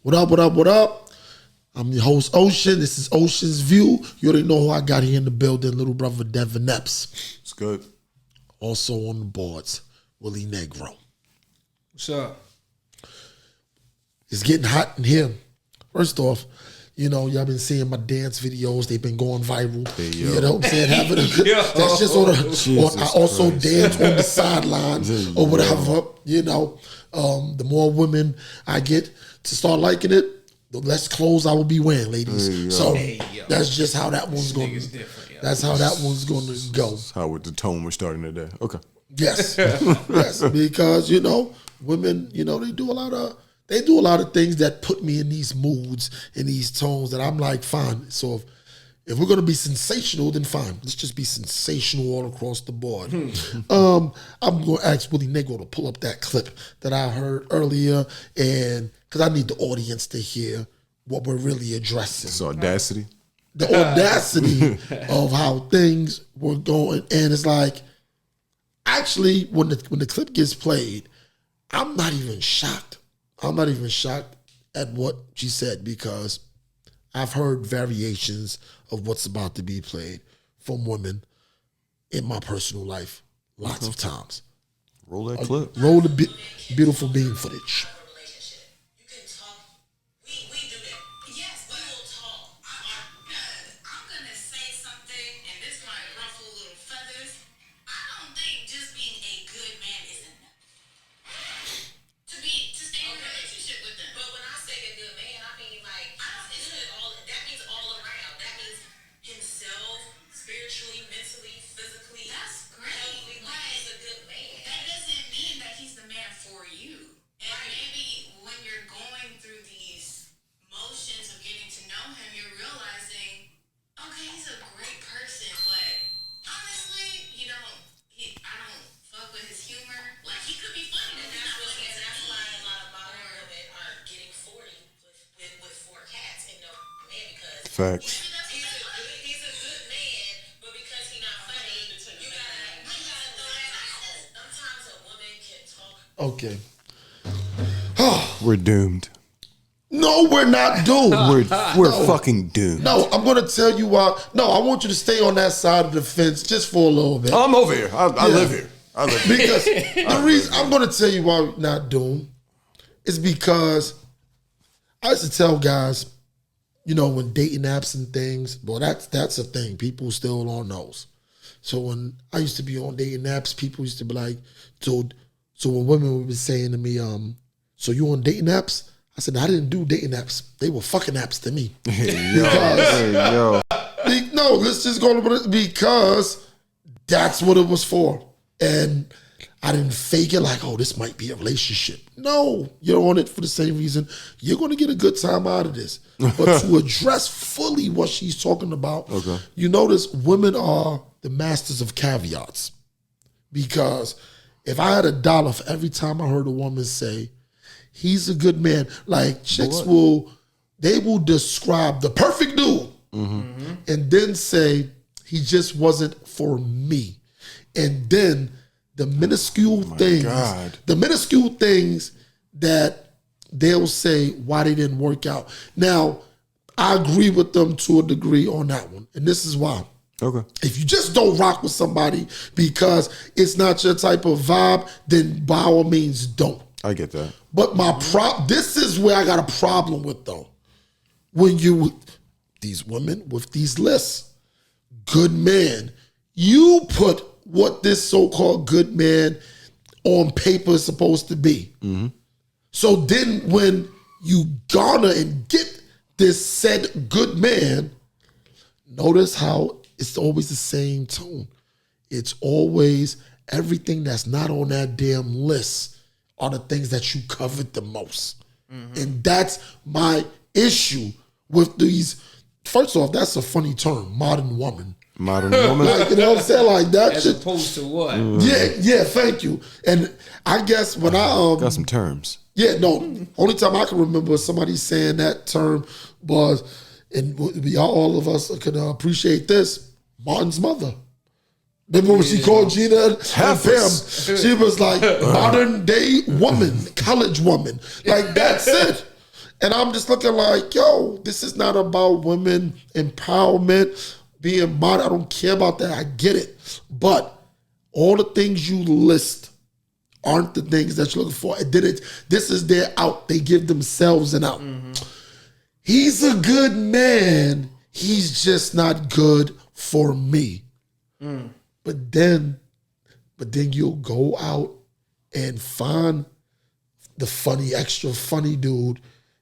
What up, what up, what up? I'm your host, Oshin. This is Oshin's View. You already know who I got here in the building, little brother Devin Epps. It's good. Also on the boards, Willie Negro. What's up? It's getting hot in here. First off, you know, y'all been seeing my dance videos. They've been going viral. Hey, you know what I'm saying? Having a good, that's just on I also dance on the sidelines or whatever. You know, the more women I get to start liking it, the less clothes I will be wearing, ladies. So that's just how that one's going to. That's how that one's going to go. That's how with the tone we're starting today. Okay. Yes, yes, because you know, women, you know, they do a lot of things that put me in these moods, in these tones that I'm like, fine. So if we're gonna be sensational, then fine. Let's just be sensational all across the board. I'm gonna ask Willie Negro to pull up that clip that I heard earlier, and because I need the audience to hear what we're really addressing. It's audacity. The audacity of how things were going, and it's like, actually, when the clip gets played, I'm not even shocked. I'm not even shocked at what she said because I've heard variations of what's about to be played from women in my personal life lots of times. Roll that clip. Roll the beautiful bean footage. Facts. He's a good man, but because he's not funny, you gotta throw that out. Sometimes a woman can talk. Okay. We're doomed. No, we're not doomed. We're fucking doomed. No, I'm going to tell you why. No, I want you to stay on that side of the fence just for a little bit. I'm over here. I live here. I live here. Because the reason I'm going to tell you why we're not doomed is because I used to tell guys, you know, when dating apps and things, well, that's a thing. People still don't know. So when I used to be on dating apps, people used to be like, so when women would be saying to me, so you on dating apps? I said, I didn't do dating apps. They were fucking apps to me. No, let's just go to it because that's what it was for. And I didn't fake it like, oh, this might be a relationship. No, you're on it for the same reason. You're going to get a good time out of this. But to address fully what she's talking about, you notice women are the masters of caveats. Because if I had $1 for every time I heard a woman say, he's a good man, like chicks will describe the perfect dude and then say, he just wasn't for me. And then the minuscule things that they'll say why they didn't work out. Now, I agree with them to a degree on that one. And this is why. Okay. If you just don't rock with somebody because it's not your type of vibe, then by all means don't. I get that. But this is where I got a problem with though. When these women with these lists, good man, you put what this so-called good man on paper is supposed to be. So then when you garner and get this said good man, notice how it's always the same tone. It's always everything that's not on that damn list are the things that you covet the most. And that's my issue with these. First off, that's a funny term, modern woman. Modern woman. Like, you know what I'm saying? Like that As shit. opposed to what? Yeah, thank you. And I guess when I got some terms. Yeah, no. Only time I can remember somebody saying that term was, and all of us can appreciate this, Martin's mother. Remember when she called Gina and Pam? She was like, modern day woman, college woman. Like, that's it. And I'm just looking like, yo, this is not about women empowerment, being modern. I don't care about that. I get it. But all the things you list aren't the things that you're looking for. And then this is their out. They give themselves an out. He's a good man. He's just not good for me. But then you'll go out and find the funny, extra funny dude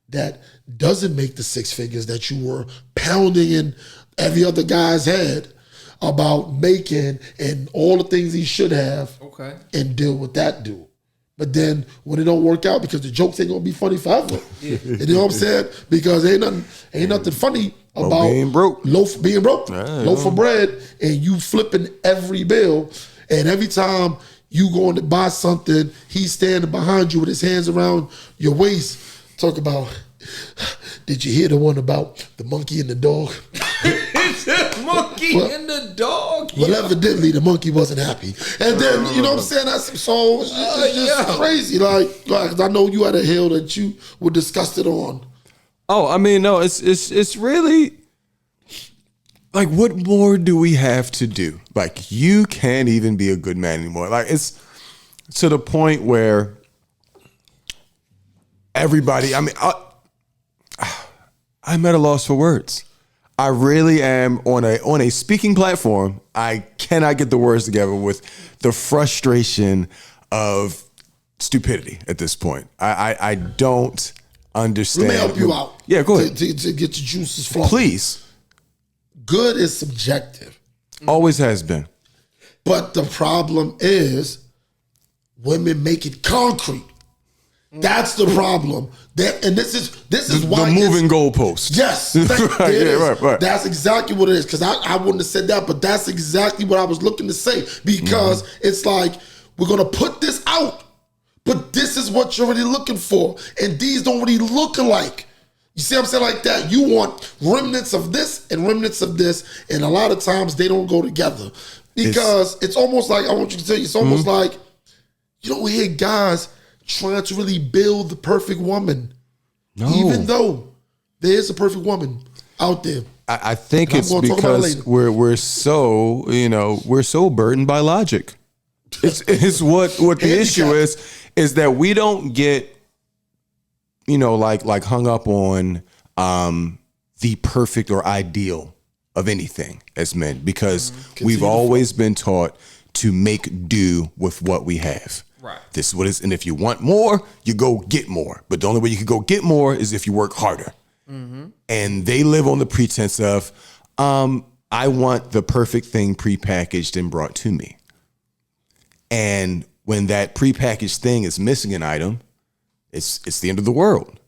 that doesn't make the six figures that you were pounding in every other guy's head about making and all the things he should have, and deal with that dude. But then when it don't work out, because the jokes ain't gonna be funny forever. You know what I'm saying? Because ain't nothing funny about being broke. Loaf of bread, and you flipping every bill, and every time you going to buy something, he's standing behind you with his hands around your waist. Talk about, did you hear the one about the monkey and the dog? The monkey and the dog. Well, evidently the monkey wasn't happy. And then, you know what I'm saying? It's just crazy. Like, I know you had a hill that you were disgusted on. Oh, I mean, no, it's really like, what more do we have to do? Like, you can't even be a good man anymore. Like, it's to the point where everybody, I mean, I'm at a loss for words. I really am on a speaking platform. I cannot get the words together with the frustration of stupidity at this point. I don't understand. Let me help you out. Yeah, go ahead. To get your juices flowing. Please. Good is subjective. Always has been. But the problem is women make it concrete. That's the problem. And this is why the moving goalpost. Yes, right. That's exactly what it is. Because I wouldn't have said that, but that's exactly what I was looking to say. Because it's like, we're gonna put this out, but this is what you're really looking for, and these don't really look alike. You see what I'm saying? Like that. You want remnants of this and remnants of this, and a lot of times they don't go together. Because it's almost like, I want you to tell you, it's almost like you don't hear guys trying to really build the perfect woman. No. Even though there is a perfect woman out there. I think it's because we're so, we're so burdened by logic. It's what the issue is that we don't get, like hung up on the perfect or ideal of anything as men, because we've always been taught to make do with what we have. Right. This is what it is. And if you want more, you go get more. But the only way you can go get more is if you work harder. And they live on the pretense of, I want the perfect thing prepackaged and brought to me. And when that prepackaged thing is missing an item, it's the end of the world.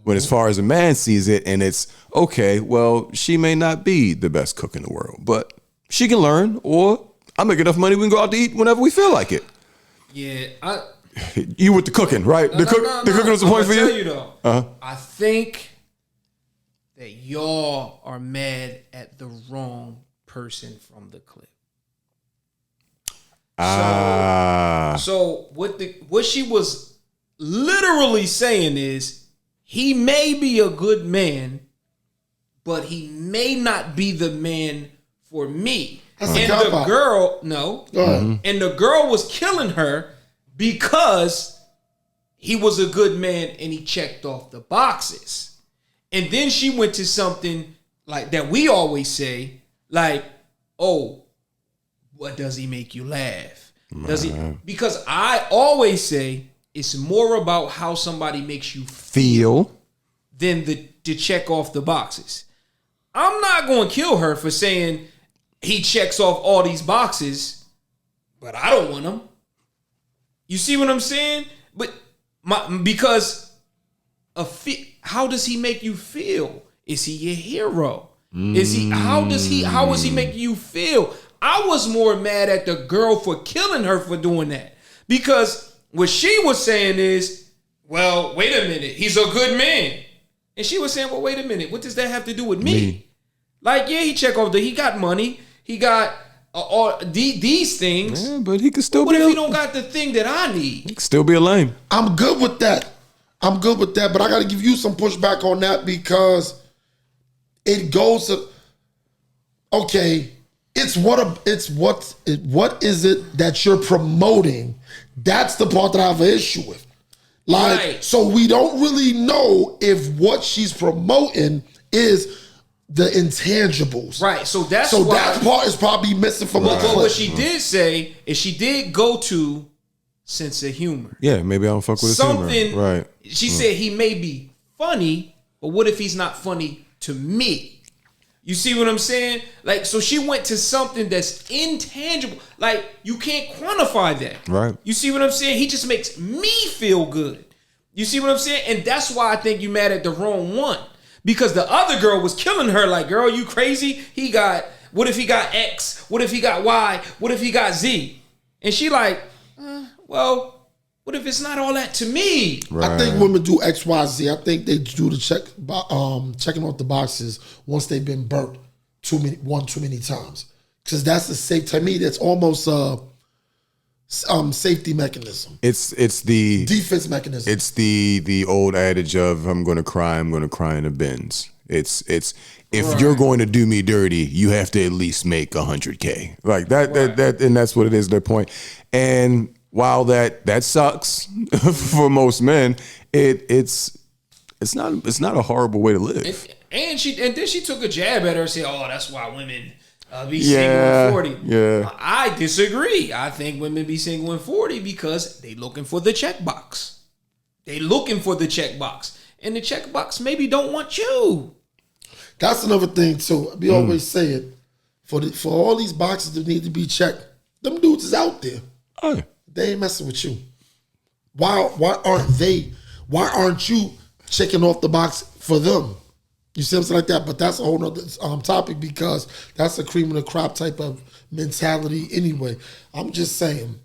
When as far as a man sees it, and it's, okay, well, she may not be the best cook in the world, but she can learn, or I make enough money, we can go out to eat whenever we feel like it. Yeah, you with the cooking, right? The cooking was the point for you? I'll tell you though, I think that y'all are mad at the wrong person from the clip. So what she was literally saying is, he may be a good man, but he may not be the man for me. And the girl, and the girl was killing her because he was a good man and he checked off the boxes. And then she went to something like that we always say, like, oh, what does he make you laugh? Does he? Because I always say it's more about how somebody makes you feel than to check off the boxes. I'm not going to kill her for saying he checks off all these boxes, but I don't want him. You see what I'm saying? But because how does he make you feel? Is he your hero? How is he making you feel? I was more mad at the girl for killing her for doing that. Because what she was saying is, well, wait a minute, he's a good man. And she was saying, well, wait a minute, what does that have to do with me? Like, yeah, he got money, he got all these things. Yeah, but he could still what if he don't got the thing that I need? He could still be a lame. I'm good with that. I'm good with that, but I got to give you some pushback on that because it goes to, okay, what is it that you're promoting? That's the part that I have an issue with. Like, Right. so we don't really know if what she's promoting is the intangibles. Right. So that's So why, that part is probably missing from the But clip. what she did say is she did go to sense of humor. Yeah, maybe I don't fuck with his humor. Something. Right. She said he may be funny, but what if he's not funny to me? You see what I'm saying? Like, so she went to something that's intangible. Like, you can't quantify that. Right. You see what I'm saying? He just makes me feel good. You see what I'm saying? And that's why I think you mad at the wrong one. Because the other girl was killing her. Like, girl, you crazy? What if he got X? What if he got Y? What if he got Z? And she like, well, what if it's not all that to me? Right. I think women do X, Y, Z. I think they do the checking off the boxes once they've been burnt too many times. Because that's the safe. To me, that's almost a safety mechanism. It's the Defense mechanism. It's the old adage of I'm gonna cry in the bins. It's if you're going to do me dirty, you have to at least make $100K. Like that and that's what it is, their point. And while that sucks for most men, it's not a horrible way to live. And then she took a jab at her and said, "Oh, that's why women be single at 40." Yeah. I disagree. I think women be single at 40 because they looking for the checkbox. They looking for the checkbox, and the checkbox maybe don't want you. That's another thing too. We always say it. For all these boxes that need to be checked, them dudes is out there. Oh, They ain't messing with you. Why aren't you checking off the box for them? You see something like that? But that's a whole nother topic because that's a cream of the crop type of mentality anyway. I'm just saying,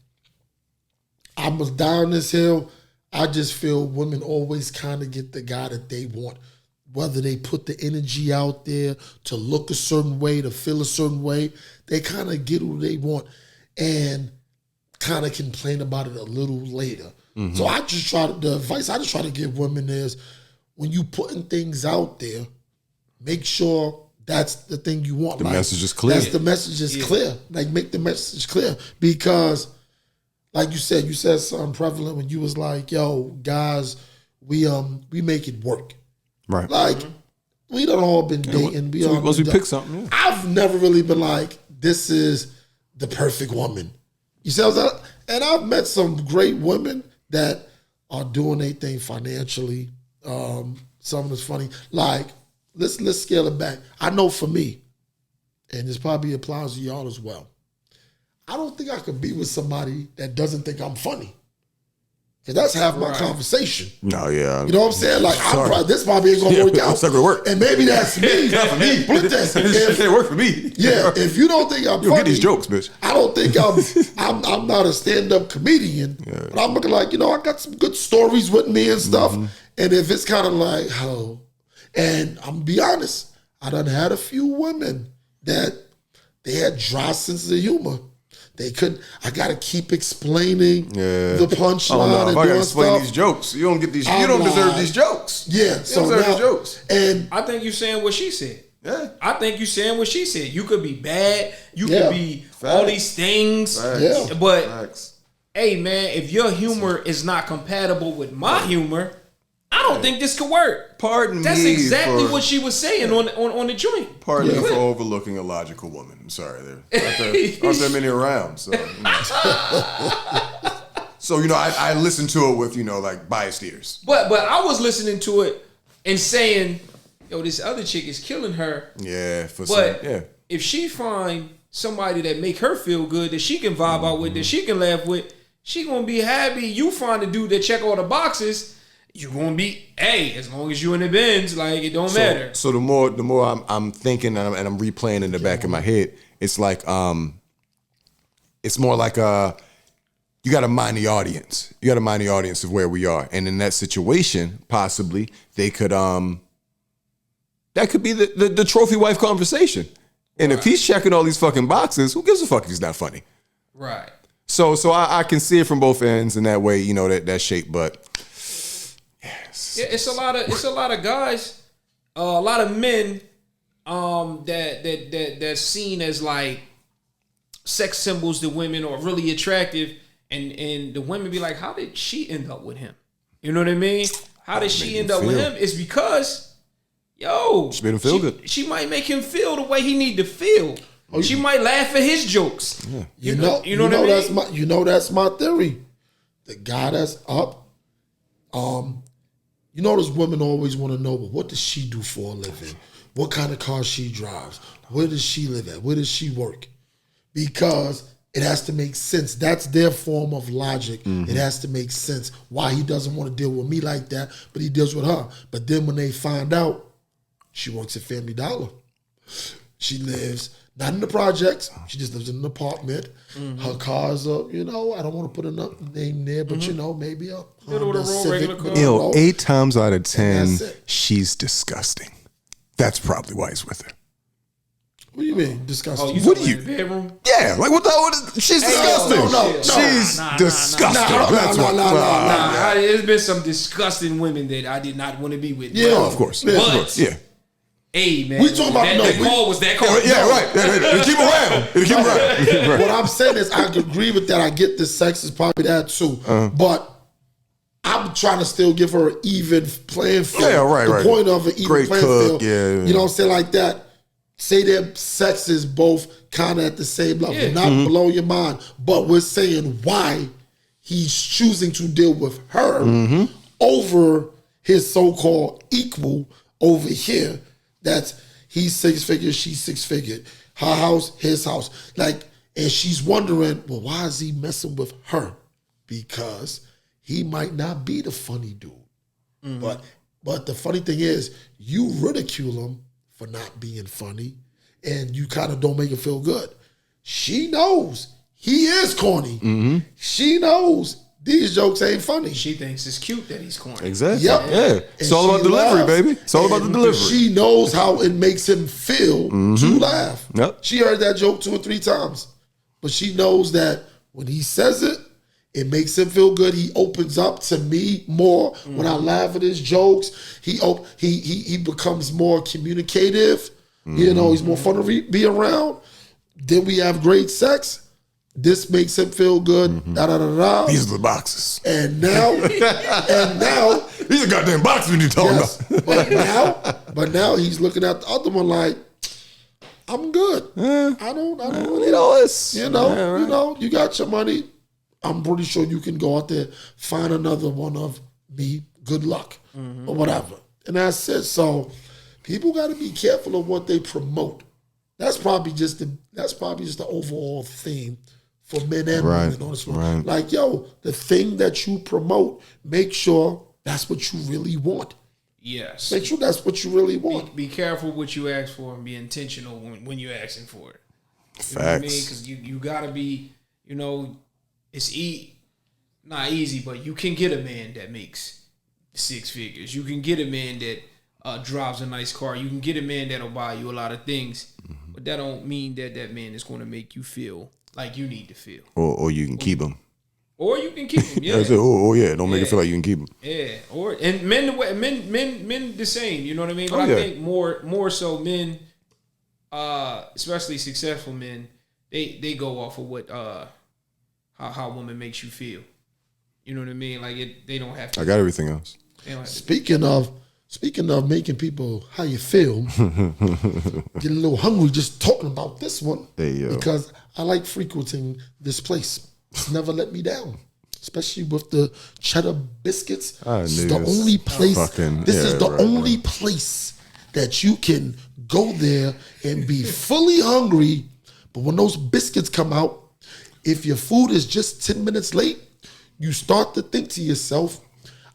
I was down this hill. I just feel women always kind of get the guy that they want. Whether they put the energy out there to look a certain way, to feel a certain way, they kind of get who they want and kind of complain about it a little later. Mm-hmm. So the advice I just try to give women is when you putting things out there, make sure that's the thing you want. The message is clear. The message is clear. Like, make the message clear because, like you said something prevalent when you was like, "Yo, guys, we make it work." right. Like, we done all been dating. Once we pick something, yeah. I've never really been like, this is the perfect woman. You see what I'm saying? And I've met some great women that are doing their thing financially. Some of it's funny. Like, let's scale it back. I know for me, and this probably applies to y'all as well, I don't think I could be with somebody that doesn't think I'm funny. Because that's half my conversation. No, yeah. You know what I'm saying? Like, this probably ain't gonna work out. It's not gonna work. And maybe that's me. Not for me. But It can't work for me. yeah, if you don't think I'm You funny, get these jokes, bitch. I don't think I'm not a stand-up comedian. Yeah. But I'm looking like, I got some good stories with me and stuff. Mm-hmm. And if it's kind of like, and I'm gonna be honest, I done had a few women that they had dry senses of humor. I gotta keep explaining the punchline and if I gotta doing explain stuff. these jokes, you don't get these. You don't deserve these jokes. Yeah, you so don't deserve now, these jokes. And I think you saying what she said. Yeah, I think you saying what she said. You could be bad. You could be all these things. Yeah. But hey, man, if your humor is not compatible with my humor, I don't think this could work. That's exactly what she was saying on the joint. Pardon me for overlooking a logical woman. I'm sorry, there aren't that many around. So, I listened to it with like biased ears. But I was listening to it and saying, "Yo, this other chick is killing her." Yeah, if she find somebody that make her feel good, that she can vibe out with, that she can laugh with, she gonna be happy. You find a dude that check all the boxes. You gonna be, as long as you in the bins, like, it don't matter. So the more I'm thinking and I'm replaying in the back of my head, it's like it's more like you got to mind the audience. You got to mind the audience of where we are, and in that situation, possibly they could that could be the trophy wife conversation. And if he's checking all these fucking boxes, who gives a fuck if he's not funny? Right. So I can see it from both ends in that way, that shape, but. It's a lot of guys, a lot of men, that's seen as like sex symbols to women or really attractive, and the women be like, how did she end up with him? You know what I mean? How did she end up with him? It's because, she made him feel good. She might make him feel the way he need to feel. She might laugh at his jokes. Yeah. You know what I mean? That's my theory. The guy that's up, those women always want to know, but what does she do for a living? What kind of car she drives? Where does she live at? Where does she work? Because it has to make sense. That's their form of logic. It has to make sense why he doesn't want to deal with me like that, but he deals with her. But then when they find out, she works at Family Dollar. She lives not in the projects. She just lives in an apartment. Her cars are, I don't want to put a name there, but maybe a Honda Civic. 8 times out of 10, she's disgusting. That's probably why he's with her. What do you mean, disgusting? Oh, what do you? Bedroom? Yeah, like what the hell? She's disgusting. No. She's disgusting. That's why. Nah. There's been some disgusting women that I did not want to be with. Yeah, of course. But, yeah. Hey, man. We talking about that call was that call. Yeah, right. It'll keep around. What I'm saying is, I agree with that. I get the sex is probably that too, but I'm trying to still give her an even playing field. Yeah, right. The point of an even Great playing cook, field. yeah. You know what I'm saying? Like that. Say their sex is both kind of at the same level, not below your mind, but we're saying why he's choosing to deal with her over his so-called equal over here. That's he's 6 figures, she's 6 figures. Her house, his house. Like, and she's wondering, well, why is he messing with her? Because he might not be the funny dude. But the funny thing is, you ridicule him for not being funny, and you kind of don't make it feel good. She knows he is corny. She knows these jokes ain't funny. She thinks it's cute that he's corny. Exactly. Yep. Yeah. It's all about delivery, baby. It's all about the delivery. She knows how it makes him feel to laugh. Yep. She heard that joke 2 or 3 times, but she knows that when he says it, it makes him feel good. He opens up to me more when I laugh at his jokes. He becomes more communicative. He's more fun to be around. Then we have great sex. This makes him feel good. These are the boxes. And now, these are goddamn boxes when you talking about. But now he's looking at the other one like, I'm good. I don't really know this. You got your money. I'm pretty sure you can go out there, find another one of me. Good luck or whatever. And that's it. So people got to be careful of what they promote. That's probably just the overall theme for men and women on this one. Right. Like, the thing that you promote, make sure that's what you really want. Yes. Make sure that's what you really want. Be careful what you ask for and be intentional when you're asking for it. Facts. You know what I mean? Because you got to be, it's not easy, but you can get a man that makes 6 figures. You can get a man that drives a nice car. You can get a man that'll buy you a lot of things. But that don't mean that man is going to make you feel like you need to feel. Or you can keep him. Or you can keep him, yeah. Don't make it feel like you can keep him. Yeah, and men the same, you know what I mean? But I think more so men, especially successful men, they go off of what how a woman makes you feel. You know what I mean? Like they don't have to. I got everything else. Speaking of making people how you feel, get a little hungry just talking about this one. Because I like frequenting this place. It's never let me down, especially with the cheddar biscuits. This is the only place. This is the only place that you can go there and be fully hungry. But when those biscuits come out, if your food is just 10 minutes late, you start to think to yourself,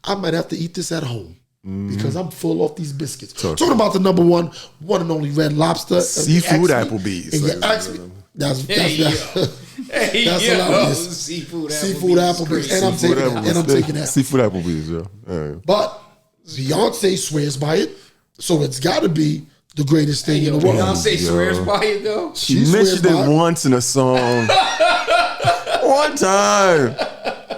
I might have to eat this at home because I'm full off these biscuits. Talking about the number one and only Red Lobster. Seafood Applebee's. And you ask me, that's hilarious. Seafood Applebee's. And I'm taking that. Seafood Applebee's, yeah. But Beyonce swears by it, so it's got to be the greatest thing in the world. Beyonce swears by it, though? She mentioned it once in a song. One time.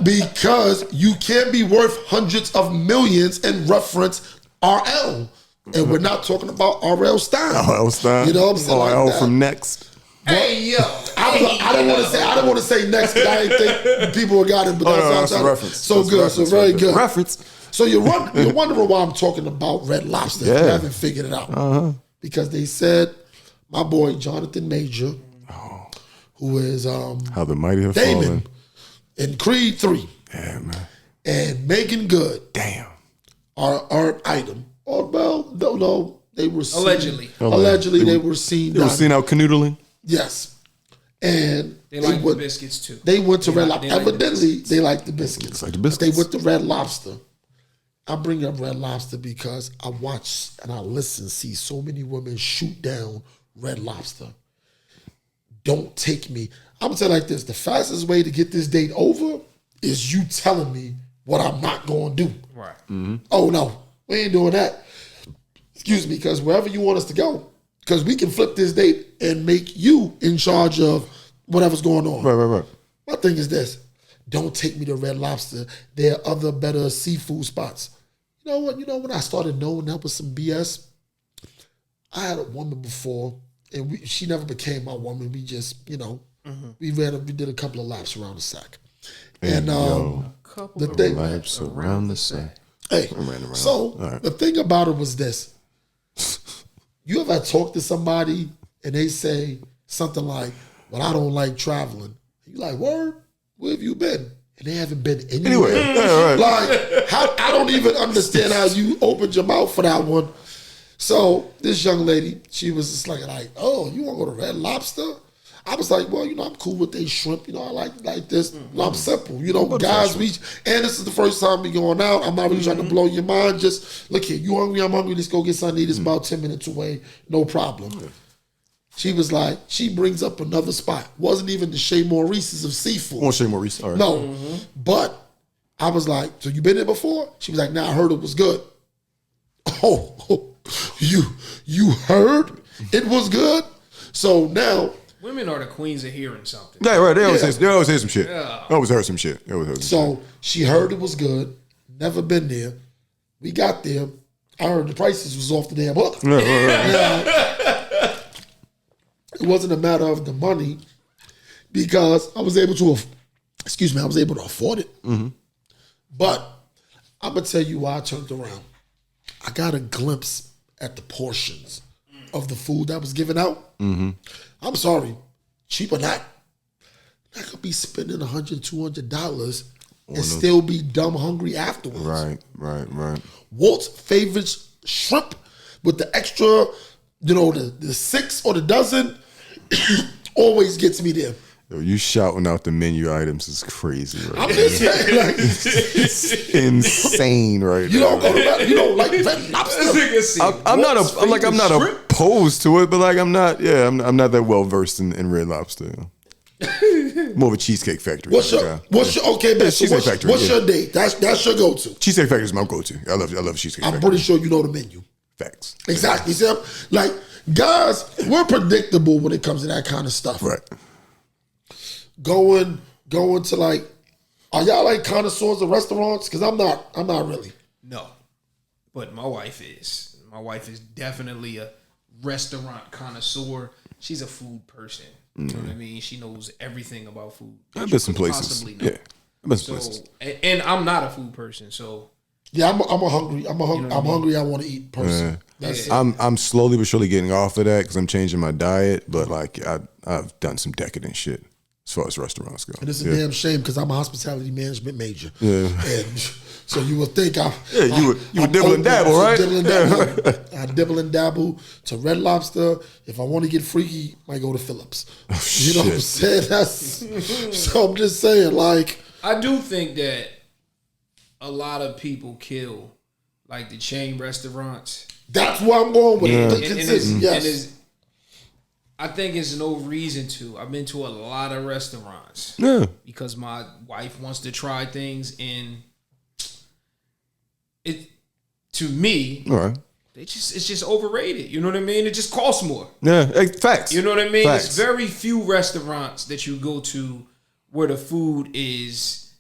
Because you can't be worth hundreds of millions and reference RL. And we're not talking about RL Stein. RL Stein. You know what I'm saying? RL Like that. from Next. Hey yo, I don't want to say next because I didn't think people would got it, but that's a reference. So That's good, reference so very right there. good. Reference. So you're wondering why I'm talking about Red Lobster. If you Yeah. haven't figured it out. Because they said my boy Jonathan Major, who is How the mighty have Damon fallen. in Creed 3, Yeah, man. and Megan Good Damn. are an item. Oh, well, no, they were seen, Allegedly. they were seen. You ever down- seen out canoodling? Yes. And they like the went, biscuits too. they went to They Red like- Lobster. they like the Evidently, they like the biscuits. Like the But they biscuits. went to Red Lobster. I bring up Red Lobster because I watch and I listen, see so many women shoot down Red Lobster. Don't take me. I'm gonna tell you like this: the fastest way to get this date over is you telling me what I'm not gonna do. Right. Oh no, we ain't doing that. Excuse me, because wherever you want us to go, because we can flip this date and make you in charge of whatever's going on. Right. My thing is this: don't take me to Red Lobster. There are other better seafood spots. You know what? You know when I started knowing that was some BS. I had a woman before, and she never became my woman. We just, we did a couple of laps around the sack, and Couple the of thing, Laps around the sun. hey, around. so All right. the thing about it was this: you ever talk to somebody and they say something like, "Well, I don't like traveling." You like, "Word? Where have you been?" And they haven't been anywhere. Anyway, yeah, right. Like, I don't even understand how you opened your mouth for that one. So this young lady, she was just like, "Oh, you want to go to Red Lobster?" I was like, "Well, I'm cool with they shrimp. I like this. I'm simple. Guys, and this is the first time we going out. I'm not really trying to blow your mind. Just look here, you hungry? I'm hungry. Let's go get something to eat. It's about 10 minutes away. No problem." She was like, she brings up another spot. Wasn't even the Chez Maurice's of seafood. I want to show you more recent. All right. No, but I was like, "So you been there before?" She was like, "Nah, I heard it was good." Oh, you heard it was good? So now, Women are the queens of hearing something. Yeah, right. They always Yeah. say some shit. Yeah. They always heard some shit. They always heard some so she heard it was good. Never been there. We got there. I heard the prices was off the damn hook. shit. Right. Now, it wasn't a matter of the money because I was able to, afford it. But I'm gonna tell you why I turned around. I got a glimpse at the portions of the food that was given out. I'm sorry, cheap or not, I could be spending $100, $200 and still be dumb hungry afterwards. Right. Walt's favorite shrimp with the extra, the 6 or the dozen, always gets me there. Yo, you shouting out the menu items is crazy, right? I'm just saying, like, It's insane, right? you now. don't like Red Lobster. I'm not opposed to it, but like I'm not that well versed in Red Lobster. More of a Cheesecake Factory. What's your okay, man? So Cheesecake Factory, what's your date? That's your go-to. Cheesecake Factory is my go-to. I love Cheesecake I'm Factory. pretty sure you know the menu. Facts. Exactly. See, like, guys, we're predictable when it comes to that kind of stuff. Right. Going to like, are y'all like connoisseurs of restaurants? Because I'm not really. No, but my wife is. My wife is definitely a restaurant connoisseur. She's a food person. You know what I mean? She knows everything about food. I've been some places. Possibly know. Yeah. I've been some So, places. and I'm not a food person, so Yeah, I'm hungry. I'm hungry. I want to eat person. That's it. I'm slowly but surely getting off of that because I'm changing my diet, but like I've done some decadent shit as far as restaurants go. And it's a damn shame because I'm a hospitality management major. Yeah. And so you would think I'm. Yeah, you would dibble and open dabble, to right? Dibble and dabble. I dibble and dabble to Red Lobster. If I want to get freaky, I go to Phillips. You know what I'm saying? So I'm just saying, like, I do think that a lot of people kill like the chain restaurants. that's where I'm going with it. And Yes. I think it's no reason to. I've been to a lot of restaurants Yeah. because my wife wants to try things, and it to me, All right. it's just overrated. You know what I mean? It just costs more. Yeah. Hey, facts. You know what I mean? Facts. It's very few restaurants that you go to where the food is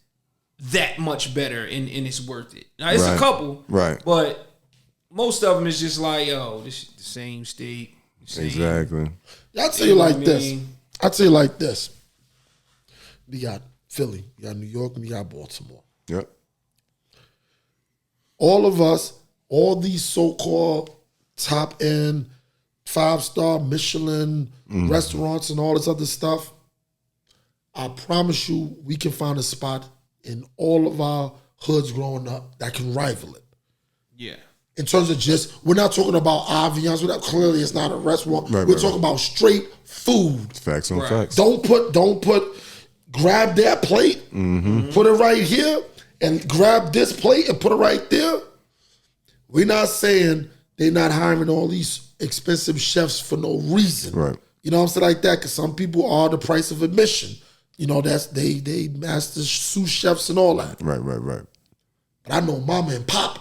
that much better and it's worth it. Now it's a Right. couple, Right. But most of them is just like, yo, this is the same steak. Same. Exactly. I'll tell you like what I this. mean? I'll tell you like this. We got Philly, we got New York, and we got Baltimore. Yep. All of us, all these so-called top-end, 5-star Michelin restaurants and all this other stuff, I promise you we can find a spot in all of our hoods growing up that can rival it. Yeah. In terms of just, we're not talking about ambiance. Clearly, it's not a restaurant. Right, we're right, talking about straight food. Facts on Right. facts. Don't put, grab that plate, put it right here, and grab this plate and put it right there. We're not saying they're not hiring all these expensive chefs for no reason. Right. You know what I'm saying, like that? Because some people are the price of admission. You know, that's they master sous chefs and all that. Right, right, right. But I know Mama and Pop,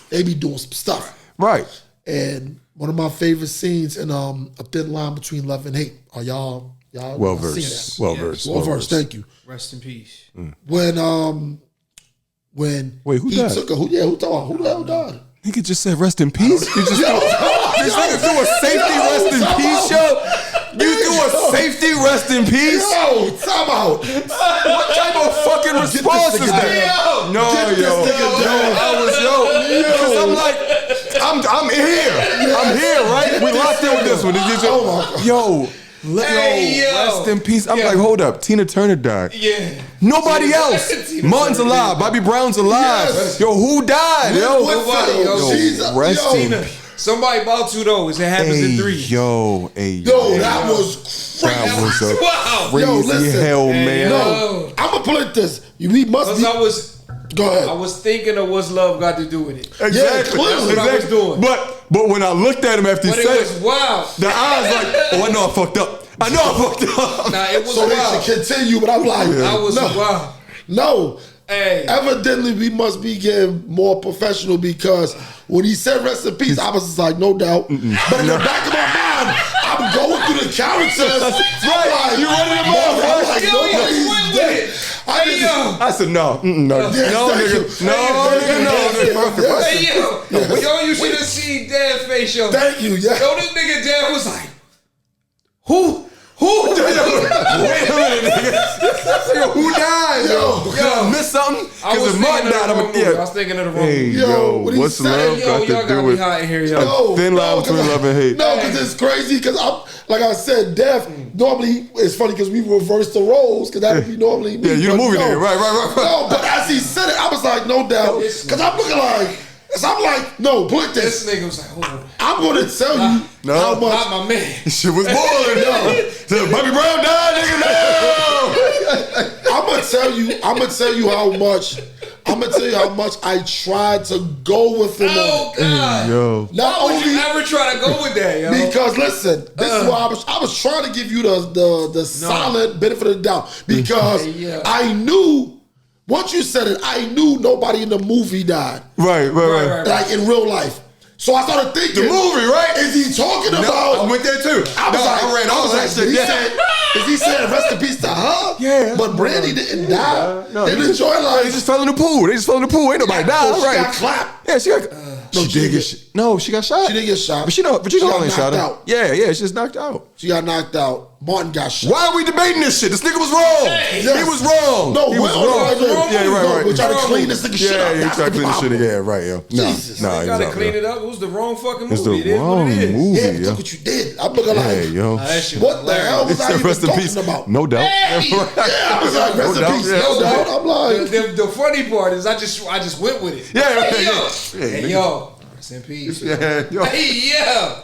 they be doing some stuff. Right. And one of my favorite scenes in A Thin Line Between Love and Hate. Are y'all Well seen versed. that? Well Yes. versed. Well versed, thank you. Rest in peace. When Wait, who he died? took who the hell died? Nigga just said rest in peace. You just this nigga do a safety rest in peace show. You do a safety rest in peace. Yo, time out. What type of fucking response is that? No, Get this yo, nigga down. I was because I'm like, I'm here. I'm here, right? We locked in with this one. It's just, yo, Hey, yo. rest in peace. I'm Yeah. like, hold up, Tina Turner died. Yeah. Nobody else. Tina Martin's Turner alive. did. Bobby Brown's alive. Yes. Yo, who died? Yo, Nobody, yo. Jesus, rest yo. in Tina, somebody about to though. It happens in 3. Yo, Yo, that was crazy. That was a Wow. crazy Yo, listen. hell, man. No, I'm gonna put it this. We must Cause be. Go I ahead. was thinking of what's love got to do with it. Exactly. Yeah, clearly. That's what I was doing. But when I looked at him after But he it said was it, wild. the eyes like, oh, I know I fucked up. I know I fucked up. Nah, it was So they wild. should continue, but I'm like, I was no, wild. no. Hey. Evidently, we must be getting more professional because when he said rest in peace, I was just like, no doubt. But in the back of my mind, I'm going through the characters. Right. You running them off, I'm right? like, Yo, you nobody's went with dead. it. I Hey, just- yo. I said, no, no, Yes, no, thank you. nigga. No, Thank nigga, you. no. Yes, yes. Hey, yo. Yo, you should have seen Dad's face, yo. Thank you. Yeah. Yo, this nigga Dad was like, who? Who? Wait a minute, nigga. Yo, who died? Yo, I missed something? I was Because if Martin thinking of died, the I'm wrong movie. I yeah. was thinking of the wrong Hey, movie. Yo, yo, what he what's said, love Yo, got y'all to gotta do be with hot in here, yo. No, Thin line no, between love and hate? No, because it's crazy. Because I'm like I said, Def. Normally, it's funny because we reverse the roles. Because that would be normally me. Yeah, you the but movie no. nigga. Right. No, but as he said it, I was like, no doubt. Because I'm looking like, so I'm like, no, put This this. nigga was like, oh, I'm going to tell you No. how not much. my man. Shit was boring, yo. Said Bobby Brown died, nigga. No. I'm gonna tell you how much. I'm gonna tell you how much I tried to go with him Oh, on. God. Yo. Not Why would you only ever try to go with that, yo? because listen, this is why I was trying to give you the solid benefit of the doubt because Yeah. I knew once you said it, I knew nobody in the movie died, Right. Right. like in real life. So I started thinking, The movie, right? Is he talking No, about? I went there too. I was like, I ran all that shit. Is he saying rest in peace to her? Yeah. But Brandy didn't die. No, They he enjoy life. They just fell in the pool. Ain't nobody died. Oh, she Right. got clapped. Yeah, she got. No, she she did didn't get. No, she got shot. She didn't get shot. But you know, She got they shot her. knocked out. Yeah, she just knocked out. She got knocked out. Martin got shot. Why are we debating this shit? This nigga was wrong. Yes. He was wrong. No, he was well, wrong. right. Yeah, right. We're trying to clean this nigga shit up. Yeah, you That's trying to the clean this shit problem. again, right, yo. No, Jesus. no, You he gotta was clean out, it up. It was the wrong fucking movie. It's the It is what wrong it is. movie, Yeah, yo. look what you did. I'm looking like, Hey, yo. That shit what was the hell hilarious. was I even Rest in peace. talking about? No doubt. Hey! Yeah, I was like, rest No in doubt, peace. yeah. No doubt. I'm like, The funny part is I just went with it. Yeah, Hey, yo. yeah. Hey, yo. Rest in peace. Yeah, yo. Hey, yo.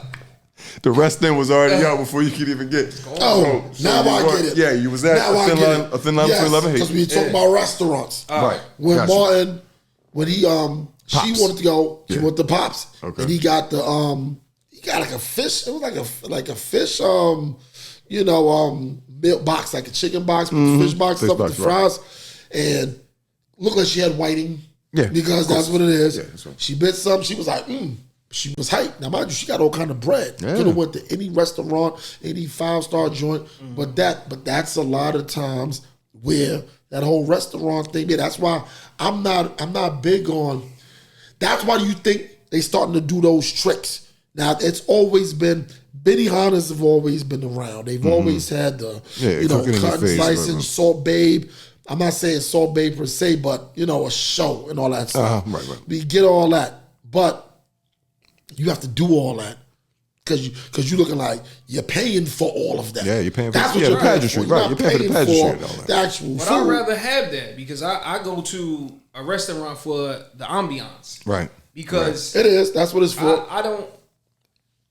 The rest then was already out before you could even get. oh, now you I were- get it. Yeah, you was at Now I get it. a thin line between love and because hate. we talking about restaurants. Right. When Gotcha. Martin, when he she Pops. wanted to go, she Yeah. went to Pops, Okay. and he got the he got like a fish. It was like a fish milk box, like a chicken box, fish box, Fish stuff with box, the right. fries, and looked like she had whiting. Yeah, because of course. that's what it is. Yeah, that's right. She bit some. She was like, She was hyped. Now, mind you, she got all kind of bread. Yeah. Could have went to any restaurant, any 5-star joint, but that's a lot of times where That whole restaurant thing. Yeah, that's why I'm not big on. That's why you think they starting to do those tricks. Now it's always been Benihanas have always been around. They've always had the cut and slice and Salt Babe. I'm not saying Salt Babe per se, but a show and all that stuff. Right. We get all that, but you have to do all that because you're looking like you're paying for all of that. Yeah, you're paying for that's what you're paying pageantry, for. right? You're paying for the pageantry and all that. The actual But food. I'd rather have that because I go to a restaurant for the ambiance, Right. Because it is. That's what it's for. I don't,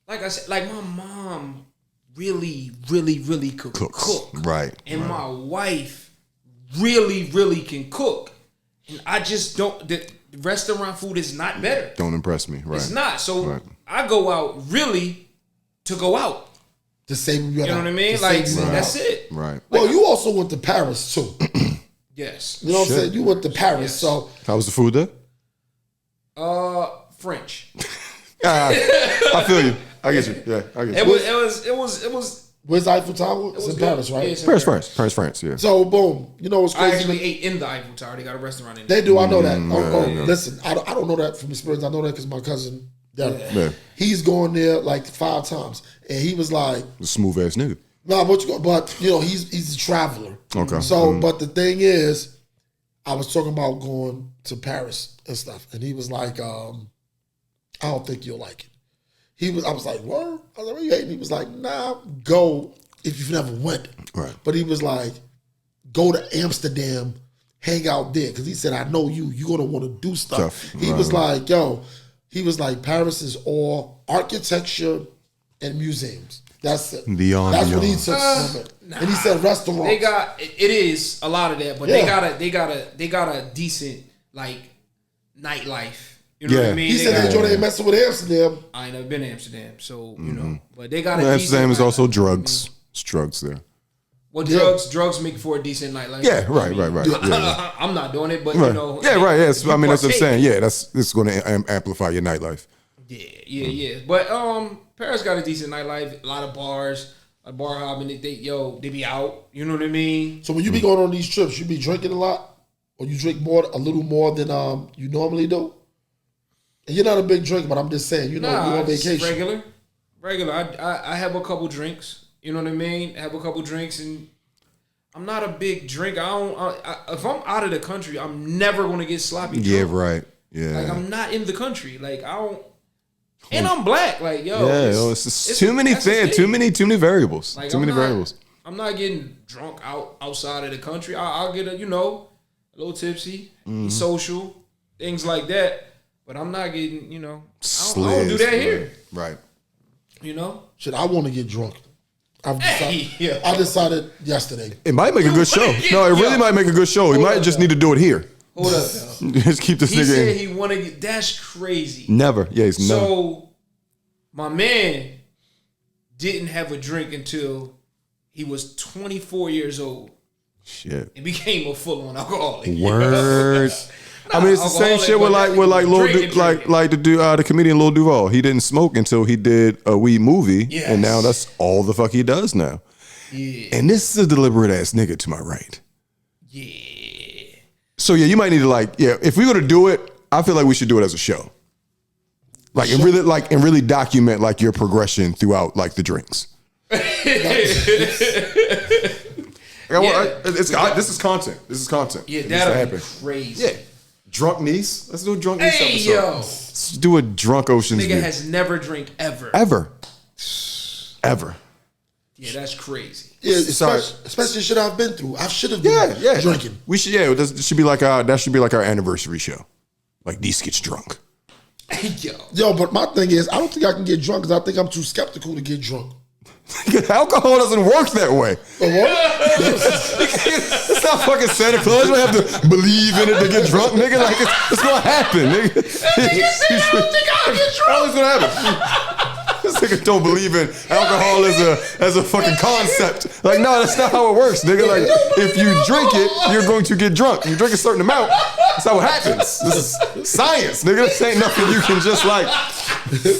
like I said, like my mom really, really, really could cook. Right. And my wife really, really can cook. And I just don't, the restaurant food is not better. Don't impress me. Right. It's not. So I go out really to go out. The same. You know what I mean? Like, that's it. Right. Well, you also went to Paris too. Yes. You know what I'm saying? You went to Paris, so How was the food there? French. I feel you. I get you. Yeah, I get you. It was. where's the Eiffel Tower? It's in good. Paris, right? Yeah, it's in Paris, France. Yeah. So boom, you know what's I crazy? actually ate in the Eiffel Tower. They got a restaurant in there. They do. I know that. Listen, I don't know that from experience. I know that because my cousin, Yeah. he's going there like 5 times, and he was like, Smooth ass nigga. "Nah, but he's a traveler." Okay. So, but the thing is, I was talking about going to Paris and stuff, and he was like, "I don't think you'll like it." I was like, "What?" I was like, "What you hating?" He was like, "Nah, go if you've never went." Right. But he was like, "Go to Amsterdam, hang out there," because he said, "I know you. You're gonna want to do stuff." Tough. He was like, "Yo," he was like, "Paris is all architecture and museums. That's it. That's what he took from it." And he said restaurants. They got it is a lot of that, but they got a decent like nightlife. You know what I mean? He said they ain't messing with Amsterdam. I ain't never been to Amsterdam, so you know. But they got a Amsterdam decent is also nightlife. drugs. It's drugs there. Well, drugs make for a decent nightlife. Yeah, right. Yeah. I'm not doing it, but Right. you know. Yeah, right. Yes, I mean that's what I'm partake. saying. Yeah, it's going to amplify your nightlife. Yeah. But Paris got a decent nightlife. A lot of bars, a bar hopping. They be out. You know what I mean? So when you be going on these trips, you be drinking a lot, or you drink a little more than you normally do. And you're not a big drinker, but I'm just saying, you're on vacation. Regular. I have a couple drinks. You know what I mean? Have a couple drinks, and I'm not a big drinker. If I'm out of the country, I'm never gonna get sloppy drunk. Yeah, right. Yeah. Like I'm not in the country. Like I don't. And I'm black. Like it's too many things. Too many variables. Like, too many variables. I'm not getting drunk outside of the country. I'll get a little tipsy, be social, things like that. But I'm not getting, I don't do that here. Right. You know? Shit, I want to get drunk. I decided yesterday. It might make a good show. No, it really might make a good show. We might just need to do it here. Hold up, yo. Just keep this He nigga said in. he want to get. That's crazy. Never. Yeah, he's never. So, my man didn't have a drink until he was 24 years old. Shit. And became a full-on alcoholic. Word. I mean, it's the same shit with like the comedian Lil Duval. He didn't smoke until he did a weed movie, and now that's all the fuck he does now. Yeah. And this is a deliberate ass nigga to my right. Yeah. So yeah, you might need to if we're gonna do it, I feel like we should do it as a show. And really document like your progression throughout like the drinks. This is content. This is content. Yeah, that'll be crazy. Yeah. Drunk niece. Let's do a drunk niece episode. Yo. Let's do a drunk Ocean's Nigga view. has never drank ever. Ever. Yeah, that's crazy. Yeah, especially shit I've been through. I should have been drinking. We should. Yeah, that should be like our anniversary show. Like these gets drunk. Yo, but my thing is, I don't think I can get drunk because I think I'm too skeptical to get drunk. Alcohol doesn't work that way. It's not fucking Santa Claus. You don't have to believe in it to get drunk, nigga. Like it's gonna happen, nigga. I don't think I'll get drunk. It's gonna happen. This nigga don't believe in alcohol as a fucking concept. Like, no, that's not how it works, nigga. Like, if you drink it, you're going to get drunk. You drink a certain amount, that's how it happens. This is science, nigga. This ain't nothing you can just like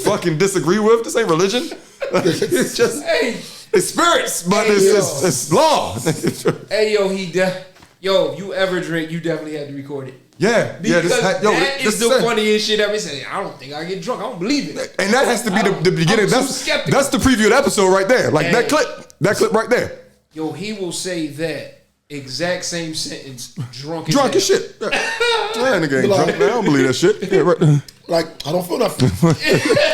fucking disagree with. This ain't religion. Like, it's just it's spirits, but it's law. Hey yo, Yo, if you ever drink, you definitely had to record it. Yeah, Because that is the funniest shit ever said. I don't think I get drunk. I don't believe it. And that has to be the beginning. I'm too skeptical. That's the preview of the episode right there. Like Hey. that clip right there. Yo, he will say that exact same sentence drunk as Drunk hell. as shit. Yeah, nigga ain't drunk. Man, I don't believe that shit. Yeah, right. Like, I don't feel nothing. I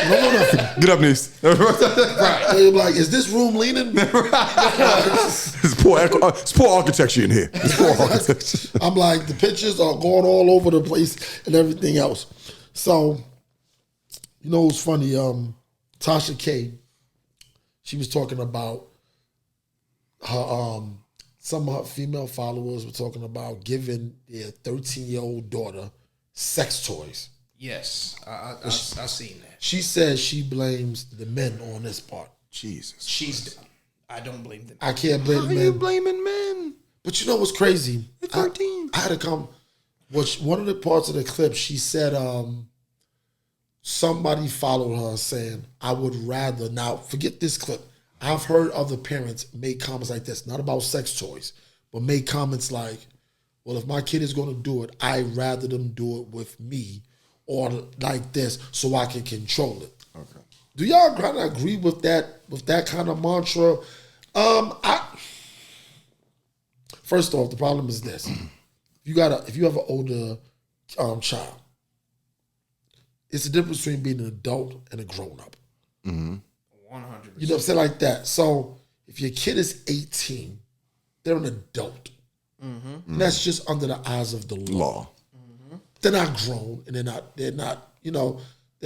don't feel nothing. Get up, niece. Right. They're like, is this room leaning? It's poor architecture in here. It's poor architecture. I'm like, the pictures are going all over the place and everything else. So, you know, it's funny. Tasha K, she was talking about her. Some of her female followers were talking about giving their 13-year-old daughter sex toys. Yes, I seen that. She says she blames the men on this part. Jesus. I don't blame them. I can't blame How men. you blaming men? But you know what's crazy? They're 13. I had to come. One of the parts of the clip, she said somebody followed her saying, I would rather, now forget this clip. I've heard other parents make comments like this, not about sex toys, but make comments like, well, if my kid is going to do it, I'd rather them do it with me or like this so I can control it. Okay. Do y'all kind of agree with that kind of mantra? First off, the problem is this: if you have an older child, it's the difference between being an adult and a grown up. 100%. You know what I'm saying, like that. So if your kid is 18, they're an adult. And that's just under the eyes of the law. They're not grown, and they're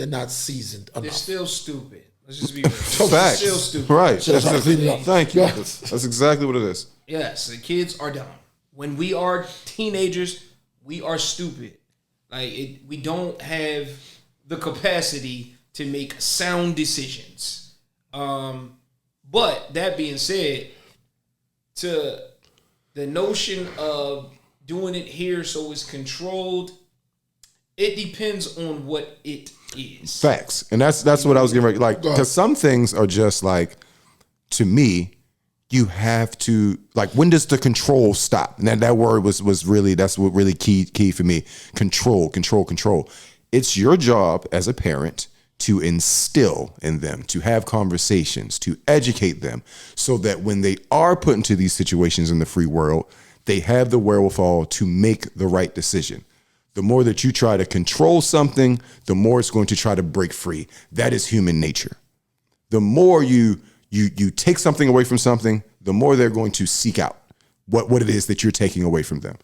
not seasoned enough. They're still stupid. Let's just be real. Facts. They're still stupid. Right. Should I try to clean it up? Thank you. Yeah. That's exactly what it is. Yes, the kids are dumb. When we are teenagers, we are stupid. We don't have the capacity to make sound decisions. But that being said, to the notion of doing it here so it's controlled, it depends on what it is. Facts. And that's what I was getting ready. Like, because some things are just like, to me, you have to, like, when does the control stop? And that word was really, that's what really key for me. Control. It's your job as a parent to instill in them, to have conversations, to educate them so that when they are put into these situations in the free world, they have the wherewithal to make the right decision. The more that you try to control something, the more it's going to try to break free. That is human nature. The more you take something away from something, the more they're going to seek out what it is that you're taking away from them.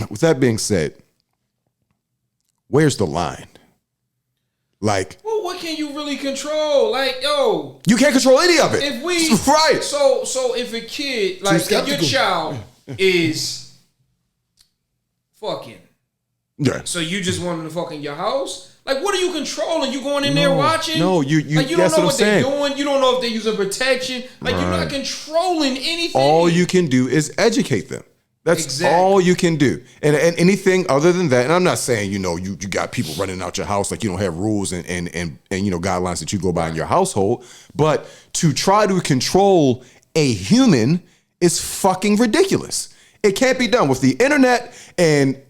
With that being said, where's the line? Like, well, what can you really control? Like, yo, you can't control any of it. if we right. So if a kid, like, if your skeptical. child is fucking, Yeah. so you just want them to fuck in your house? Like, what are you controlling? You going in there watching? No, you like, you don't that's know what what I'm they're saying. doing. You don't know if they're using protection. Like, you're not Right. controlling anything. All you can do is educate them. That's Exactly. all you can do. And anything other than that, and I'm not saying, you got people running out your house, like you don't have rules and guidelines that you go by in your household. But to try to control a human is fucking ridiculous. It can't be done with the internet and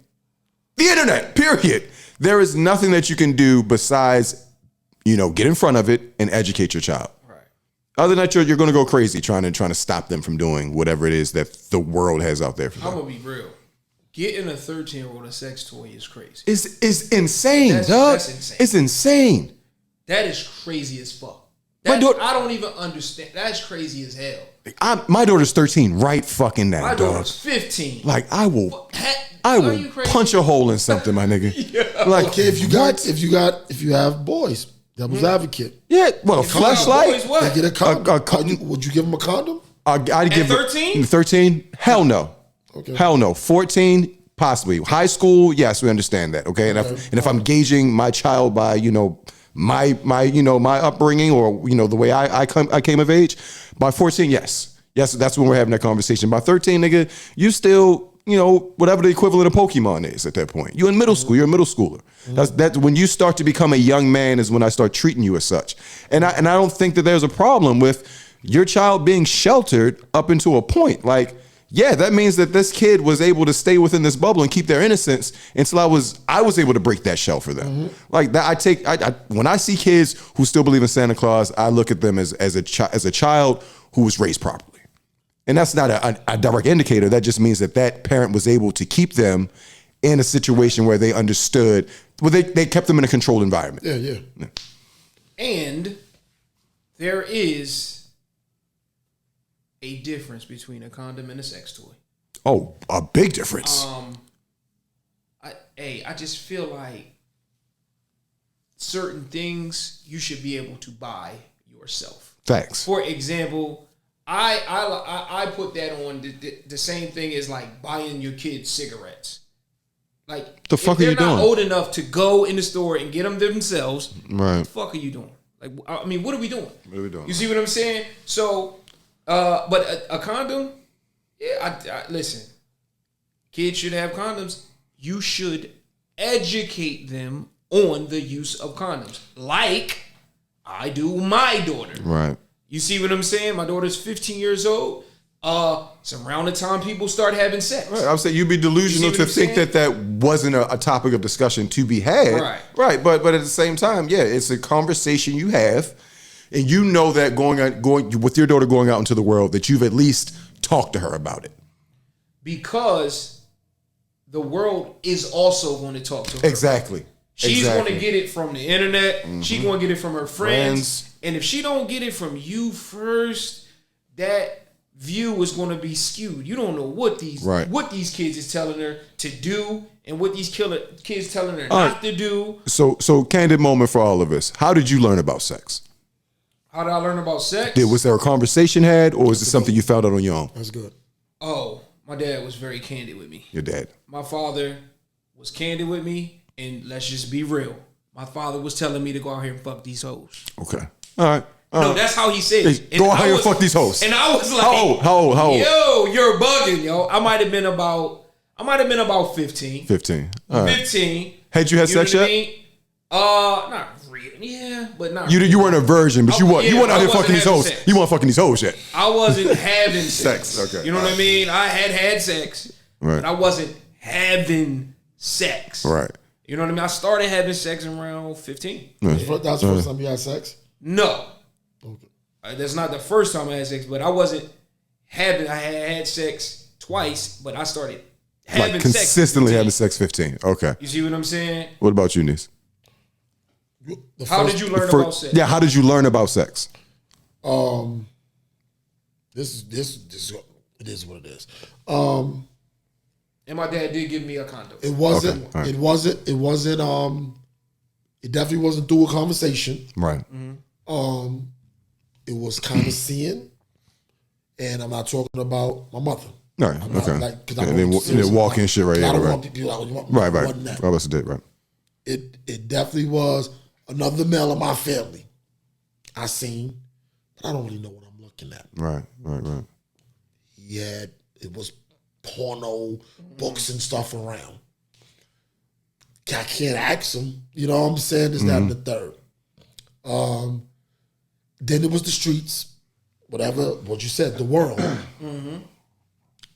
the internet, period. There is nothing that you can do besides, get in front of it and educate your child. Other than that, you're going to go crazy trying to stop them from doing whatever it is that the world has out there for them. I'm gonna be real. Getting a 13-year-old a sex toy is crazy. It's insane, That's insane. It's insane. That is crazy as fuck. My daughter- I don't even understand. That's crazy as hell. My daughter's 13 right fucking now, My dog. daughter's 15. Like, I will Are you crazy? punch a hole in something, my nigga. Like, Okay, if you have boys, devil's advocate. yeah, well, a Boys, flashlight. what? They get a condom. A Would you give them a condom? I'd give 13? 13? Hell no. Okay. Hell no. 14? Possibly. High school? Yes, we understand that. Okay. And if I'm gauging my child by, my upbringing or, the way I came of age, by 14, yes. Yes, that's when we're having that conversation. By 13, nigga, you still, whatever the equivalent of Pokemon is at that point. You're in middle school. You're a middle schooler. That's when you start to become a young man is when I start treating you as such. And I don't think that there's a problem with your child being sheltered up until a point. Like, yeah, that means that this kid was able to stay within this bubble and keep their innocence until I was able to break that shell for them. Like that, when I see kids who still believe in Santa Claus, I look at them as a child who was raised properly, and that's not a direct indicator. That just means that parent was able to keep them in a situation where they understood. Well, they kept them in a controlled environment. Yeah. And there is a difference between a condom and a sex toy. Oh, a big difference. I just feel like certain things you should be able to buy yourself. Facts. For example, I put that on the same thing as like buying your kids cigarettes. Like the fuck if are you they're not doing? old enough to go in the store and get them themselves, Right. what the fuck are you doing? Like, I mean, what are we doing? What are we doing? You see what I'm saying? So, but a condom, yeah, I listen. Kids should have condoms. You should educate them on the use of condoms, like I do my daughter. Right. You see what I'm saying? My daughter's 15 years old. It's around the time people start having sex. Right. I would say you'd be delusional to think that wasn't a topic of discussion to be had. Right. Right. But at the same time, yeah, it's a conversation you have, and you know that going with your daughter going out into the world, that you've at least talked to her about it. Because the world is also going to talk to her. Exactly. She's going to get it from the internet. She's going to get it from her friends. And if she don't get it from you first, that view is going to be skewed. You don't know what these kids is telling her to do and what these kids telling her not to do. So candid moment for all of us. How did you learn about sex? How did I learn about sex? Was there a conversation had, or is it something you found out on your own? That's good. Oh, my dad was very candid with me. Your dad. My father was candid with me, and let's just be real. My father was telling me to go out here and fuck these hoes. Okay. All right. No, that's how he said it. Go out here and fuck these hoes. And I was like, How old? Yo, you're bugging, yo. I might have been about 15. 15. All right. 15. Had you had sex yet? Not really. Yeah, but not. You weren't a virgin, but you weren't out here I fucking these wasn't hoes. having sex. You weren't fucking these hoes yet. I wasn't having sex. Sex, okay. You know what I mean? I had sex, Right. but I wasn't having sex. Right. You know what I mean? I started having sex around 15. That's the first time you had sex? No. Okay. That's not the first time I had sex, but I wasn't having. I had sex twice, but I started having Like sex. consistently having sex 15. Okay. You see what I'm saying? What about you, Niece? How did you learn about sex? Yeah, how did you learn about sex? This it is what it is. And my dad did give me a condom. It wasn't. Okay, all right. It wasn't. It wasn't. It definitely wasn't through a conversation. Right. It was kind of seeing, and I'm not talking about my mother. Right. I'm not, Okay. like, 'cause Yeah, I and then don't seriously walk in like- shit right I here. don't Right. want people. Right. It Right. wasn't that. I was did. Right. It definitely was another male in my family. I seen, but I don't really know what I'm looking at. Right. Yeah, it was porno books and stuff around. I can't ask him. You know what I'm saying? Is that and the third? Then it was the streets, whatever, what you said, the world.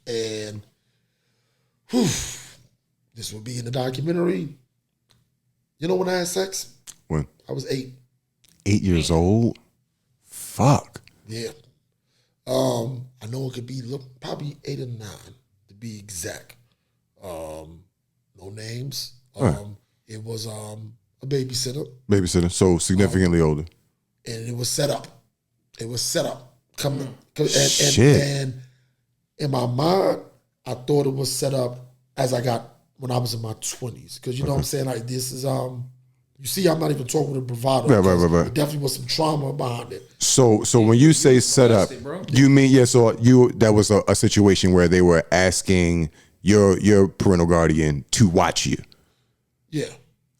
And this would be in the documentary. You know when I had sex? When? I was 8. 8 years old? Fuck. Yeah. I know it could be probably 8 or 9 to be exact. No names. It was a babysitter, Babysitter. So significantly older. and it was set up. It was set up. Shit. And in my mind, I thought it was set up as I got when I was in my 20s. Because you know what I'm saying? Like this is you see, I'm not even talking to bravado. Right. There definitely was some trauma behind it. So when you say set up, you mean that was a situation where they were asking your parental guardian to watch you. Yeah.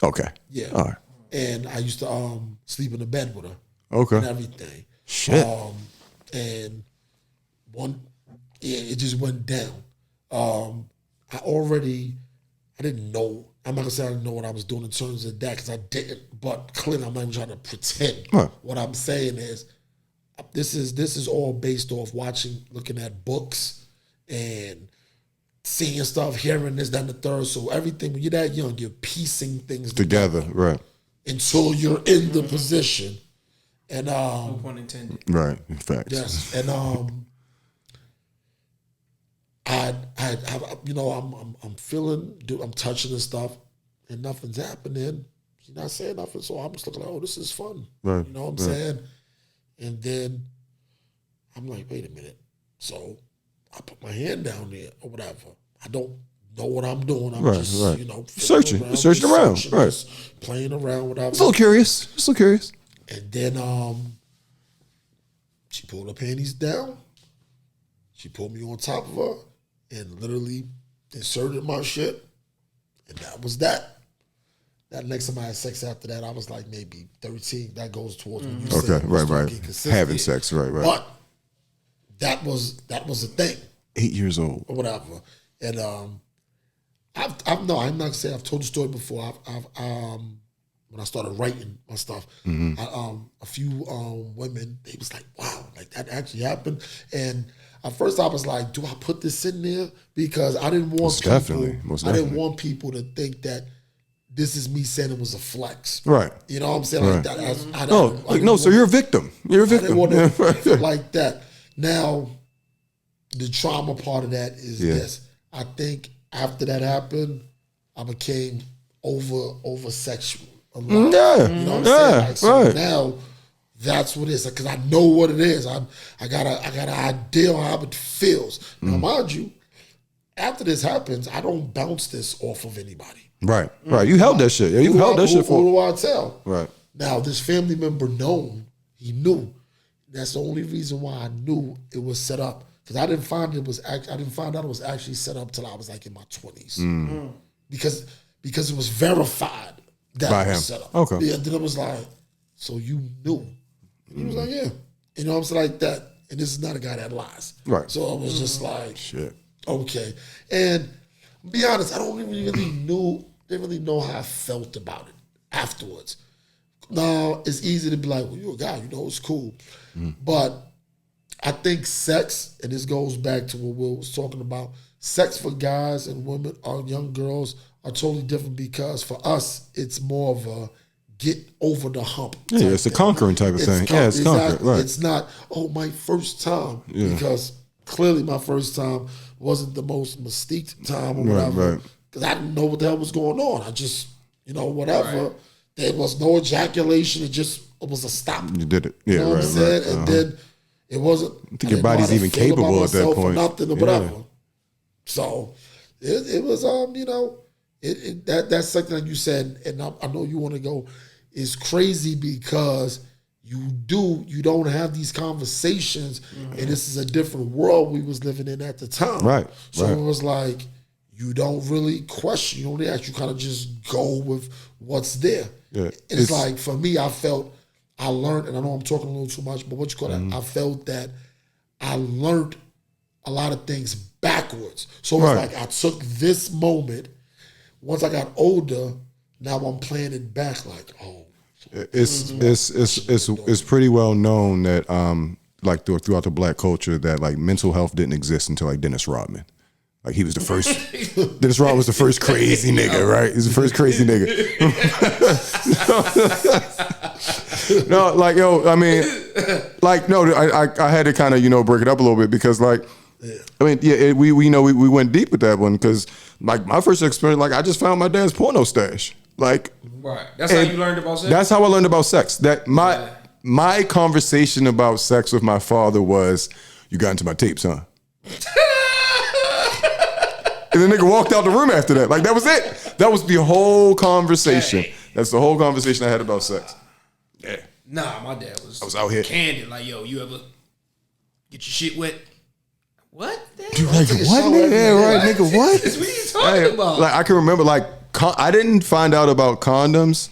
Okay. Yeah. All right. And I used to sleep in the bed with her. Okay. And everything. Shit. And it just went down. I didn't know. I'm not gonna say I didn't know what I was doing in terms of that because I didn't. But clearly, I'm not even trying to pretend. Right. What I'm saying is, this is all based off looking at books and seeing stuff, hearing this, that, and the third. So everything, when you're that young, you're piecing things Together, right. until you're in the position. And No pun intended. Right, in fact. yes, and I you know, I'm feeling, I'm touching and stuff, and nothing's happening. She's not saying nothing, so I'm just looking like, oh, this is fun. Right. You know what I'm saying? And then I'm like, wait a minute. So I put my hand down there or whatever. I don't know what I'm doing. I'm just, you know, searching around, right? Just playing around, whatever. Just a little curious. And then she pulled her panties down. She pulled me on top of her and literally inserted my shit. And that was that. That next time I had sex after that, I was like maybe 13. That goes towards when you said right. Having sex, right. But that was a thing. 8 years old. Or whatever. And I'm not saying I've told the story before. When I started writing my stuff, a few women, they was like, wow, like that actually happened. And at first I was like, do I put this in there? Because I didn't want I didn't want people to think that this is me saying it was a flex. Right. You know what I'm saying? Right. Like that. So you're a victim. You're a victim. I didn't want to like that. Now, the trauma part of that is this. I think after that happened, I became over sexual a lot. Yeah. You know what I'm saying? Like, so right. now that's what it is. Because I know what it is. I got an idea on how it feels. Now, mind you, after this happens, I don't bounce this off of anybody. Right. You held that shit. Yeah, you held that shit for. Who do I tell? Right. Now, this family member he knew. That's the only reason why I knew it was set up. Because I didn't find out it was actually set up till I was like in my 20s. Because it was verified that by it was him. set up. Okay. Yeah, then it was like, so you knew. And he was like, yeah. You know what I'm saying? Like that. And this is not a guy that lies. Right. So I was just like, shit. Okay. And to be honest, I don't didn't really know how I felt about it afterwards. Now, it's easy to be like, well, you're a guy, you know, it's cool. But I think sex, and this goes back to what Will was talking about, sex for guys and women or young girls are totally different because for us, it's more of a get over the hump. Yeah, it's a conquering type of thing. It's conquering, right. It's not, my first time, because clearly my first time wasn't the most mystique time or whatever, because I didn't know what the hell was going on. I just, whatever. Right. There was no ejaculation. It was a stop. You did it. Yeah, you know what I'm saying? And then it wasn't. I think your body's even capable at that point. Or nothing or whatever. So it was, that's something that you said, and I know you want to go, is crazy because you don't have these conversations, and this is a different world we was living in at the time. Right. So it was like, you don't really question, you don't ask, you kind of just go with what's there. Yeah. It's like, for me, I learned, and I know I'm talking a little too much, but I felt that I learned a lot of things backwards. So it's like I took this moment, once I got older, now I'm playing it back like, it's pretty well known that like throughout the black culture that like mental health didn't exist until like Dennis Rodman. Like he was the first. Dennis Rodman was the first crazy nigga, right? He's the first crazy nigga. No, like I mean, like no, I had to kind of break it up a little bit because like, I mean, we went deep with that one because like my first experience, like I just found my dad's porno stash, like. Right. That's how you learned about sex? That's how I learned about sex. That my conversation about sex with my father was, you got into my tapes, huh? And the nigga walked out the room after that. Like, that was it. That was the whole conversation. That's the whole conversation I had about sex. Yeah. Nah, my dad was. I was out here. Candid. Like, yo, you ever get your shit wet? What? Dude, like, what, nigga? Yeah, right, nigga, what? What are you talking about? Like, I can remember, like, I didn't find out about condoms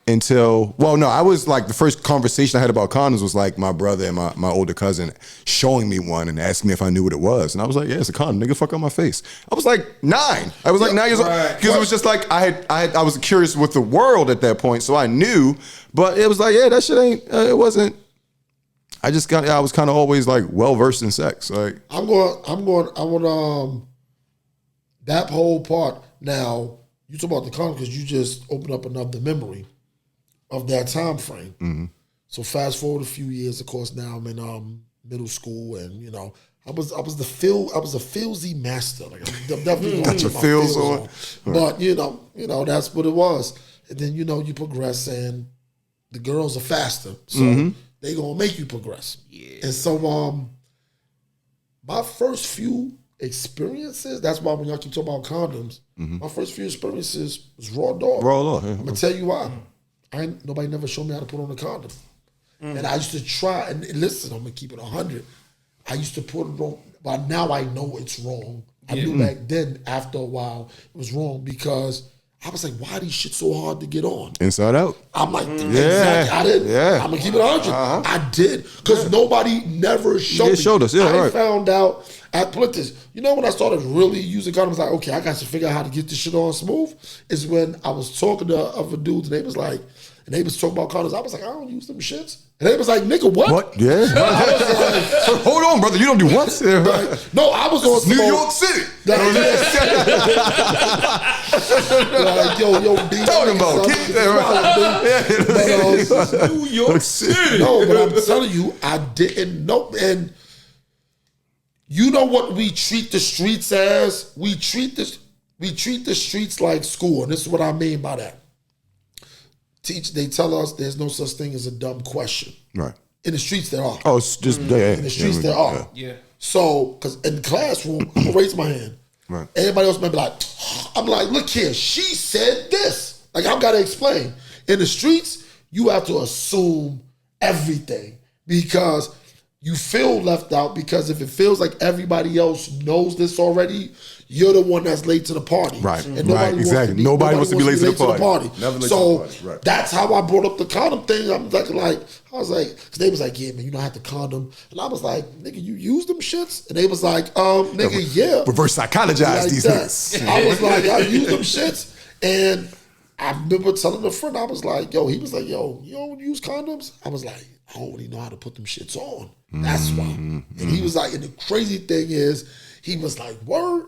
until, I was like, the first conversation I had about condoms was like my brother and my older cousin showing me one and asking me if I knew what it was. And I was like, yeah, it's a condom, nigga, fuck on my face. I was like 9. I was like 9 years old. Because it was just like, I was curious with the world at that point, so I knew, but it was like, yeah, that shit ain't, it wasn't I was kind of always like well versed in sex. Like I want that whole part. Now you talk about the condom because you just opened up another memory of that time frame. Mm-hmm. So fast forward a few years, of course. Now I'm in middle school, and I was a feelsy master. Like I'm definitely gonna keep my feels on. But that's what it was. And then you progress, and the girls are faster, so they gonna make you progress. Yeah. And so my first few experiences. That's why when y'all keep talking about condoms, my first few experiences was raw dog. Raw dog. Yeah. I'm gonna tell you why. Nobody never showed me how to put on a condom, and I used to try. And listen, I'm gonna keep it 100. I used to put it on, but now I know it's wrong. I knew back then. After a while, it was wrong because I was like, why are these shit so hard to get on? Inside out. I'm like, exactly. I didn't. Yeah. I'm gonna keep it 100. I did because nobody never showed me. Showed us. Yeah, I found out at Plymouth. When I started really using condoms, like, okay, I got to figure out how to get this shit on smooth. Is when I was talking to other dudes, and they was talking about condoms. I was like, I don't use them shits. And they was like, nigga, what? What? Yeah. I was like, hold on, brother. You don't do what? No, I was on New York City. Like, yo, B. Talking about New York City. No, but I'm telling you, I didn't know. And you know what we treat the streets as? We treat the streets like school. And this is what I mean by that. They tell us there's no such thing as a dumb question. Right. In the streets there are. Oh, it's just in the streets there are. Yeah. So, because in the classroom, I'm gonna raise my hand. Right. Everybody else might be like, I'm like, look here, she said this. Like, I've got to explain. In the streets, you have to assume everything because you feel left out, because if it feels like everybody else knows this already, you're the one that's late to the party. Right, and nobody nobody wants to be late to the party. Never late to the party. Right. That's how I brought up the condom thing. I was like, because they was like, yeah, man, you don't have the condom. And I was like, nigga, you use them shits? And they was like, nigga, yeah. Reverse psychologize like these niggas. I was like, I use them shits. And I remember telling a friend, I was like, yo, he was like, yo, you don't use condoms? I was like, I don't really know how to put them shits on. That's why. And he was like, and the crazy thing is, he was like, word.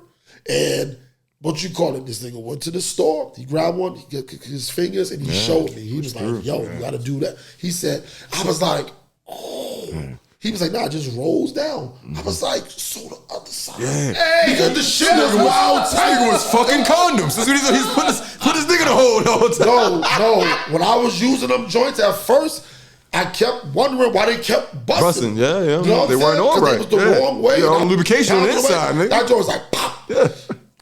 And what you call it, this nigga went to the store, he grabbed one, he got his fingers, and he showed me. He was like, yo, you gotta do that. He said, I was like, oh. He was like, nah, it just rolls down. I was like, so the other side. Yeah. Because the shit was wild tight. Nigga was fucking condoms. That's what he's put his nigga in a hole the whole time. No. When I was using them joints at first, I kept wondering why they kept busting. Yeah. You know they weren't all right. It was the wrong way. Lubrication on the inside, nigga. That joint was like, pop. Yeah.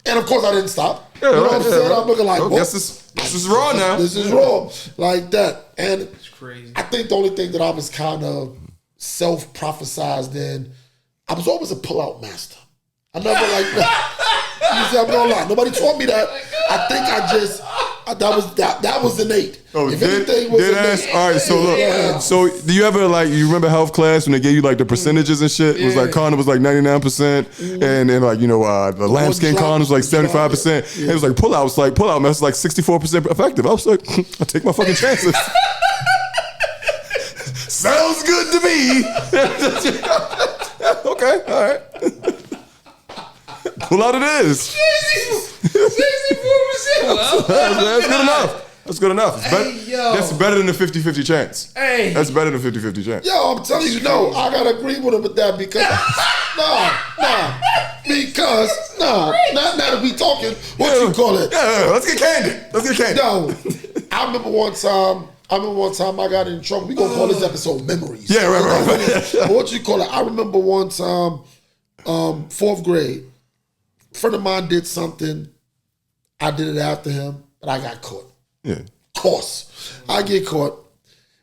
And of course, I didn't stop. Yeah, you know what I'm saying? I'm looking like, guess this is raw now. This is raw. Like that. And it's crazy. I think the only thing that I was kind of self-prophesized in, I was always a pull-out master. I never like that. You see, I'm gonna lie. Nobody taught me that. I think that was innate. Oh, if anything was innate. All right, so look. Yeah. So do you ever you remember health class when they gave you like the percentages and shit? It was like condom was like 99%, and then like the lambskin condom was like 75%. It was like pull out was like like 64% effective. I was like, I take my fucking chances. Sounds good to me. Okay, all right. Pull out it is. 64%. Well, that's good enough. That's good enough. That's better than the 50-50 chance. Hey. That's better than 50-50 chance. Yo, I'm telling you, no, I gotta agree with him with that because not that we talking. What you call it? Yeah, let's get candid. No, I remember one time I got in trouble. We gonna call this episode memories. Yeah, right. What you call it? I remember one time, 4th grade, a friend of mine did something. I did it after him, but I got caught. Yeah. Of course. I get caught,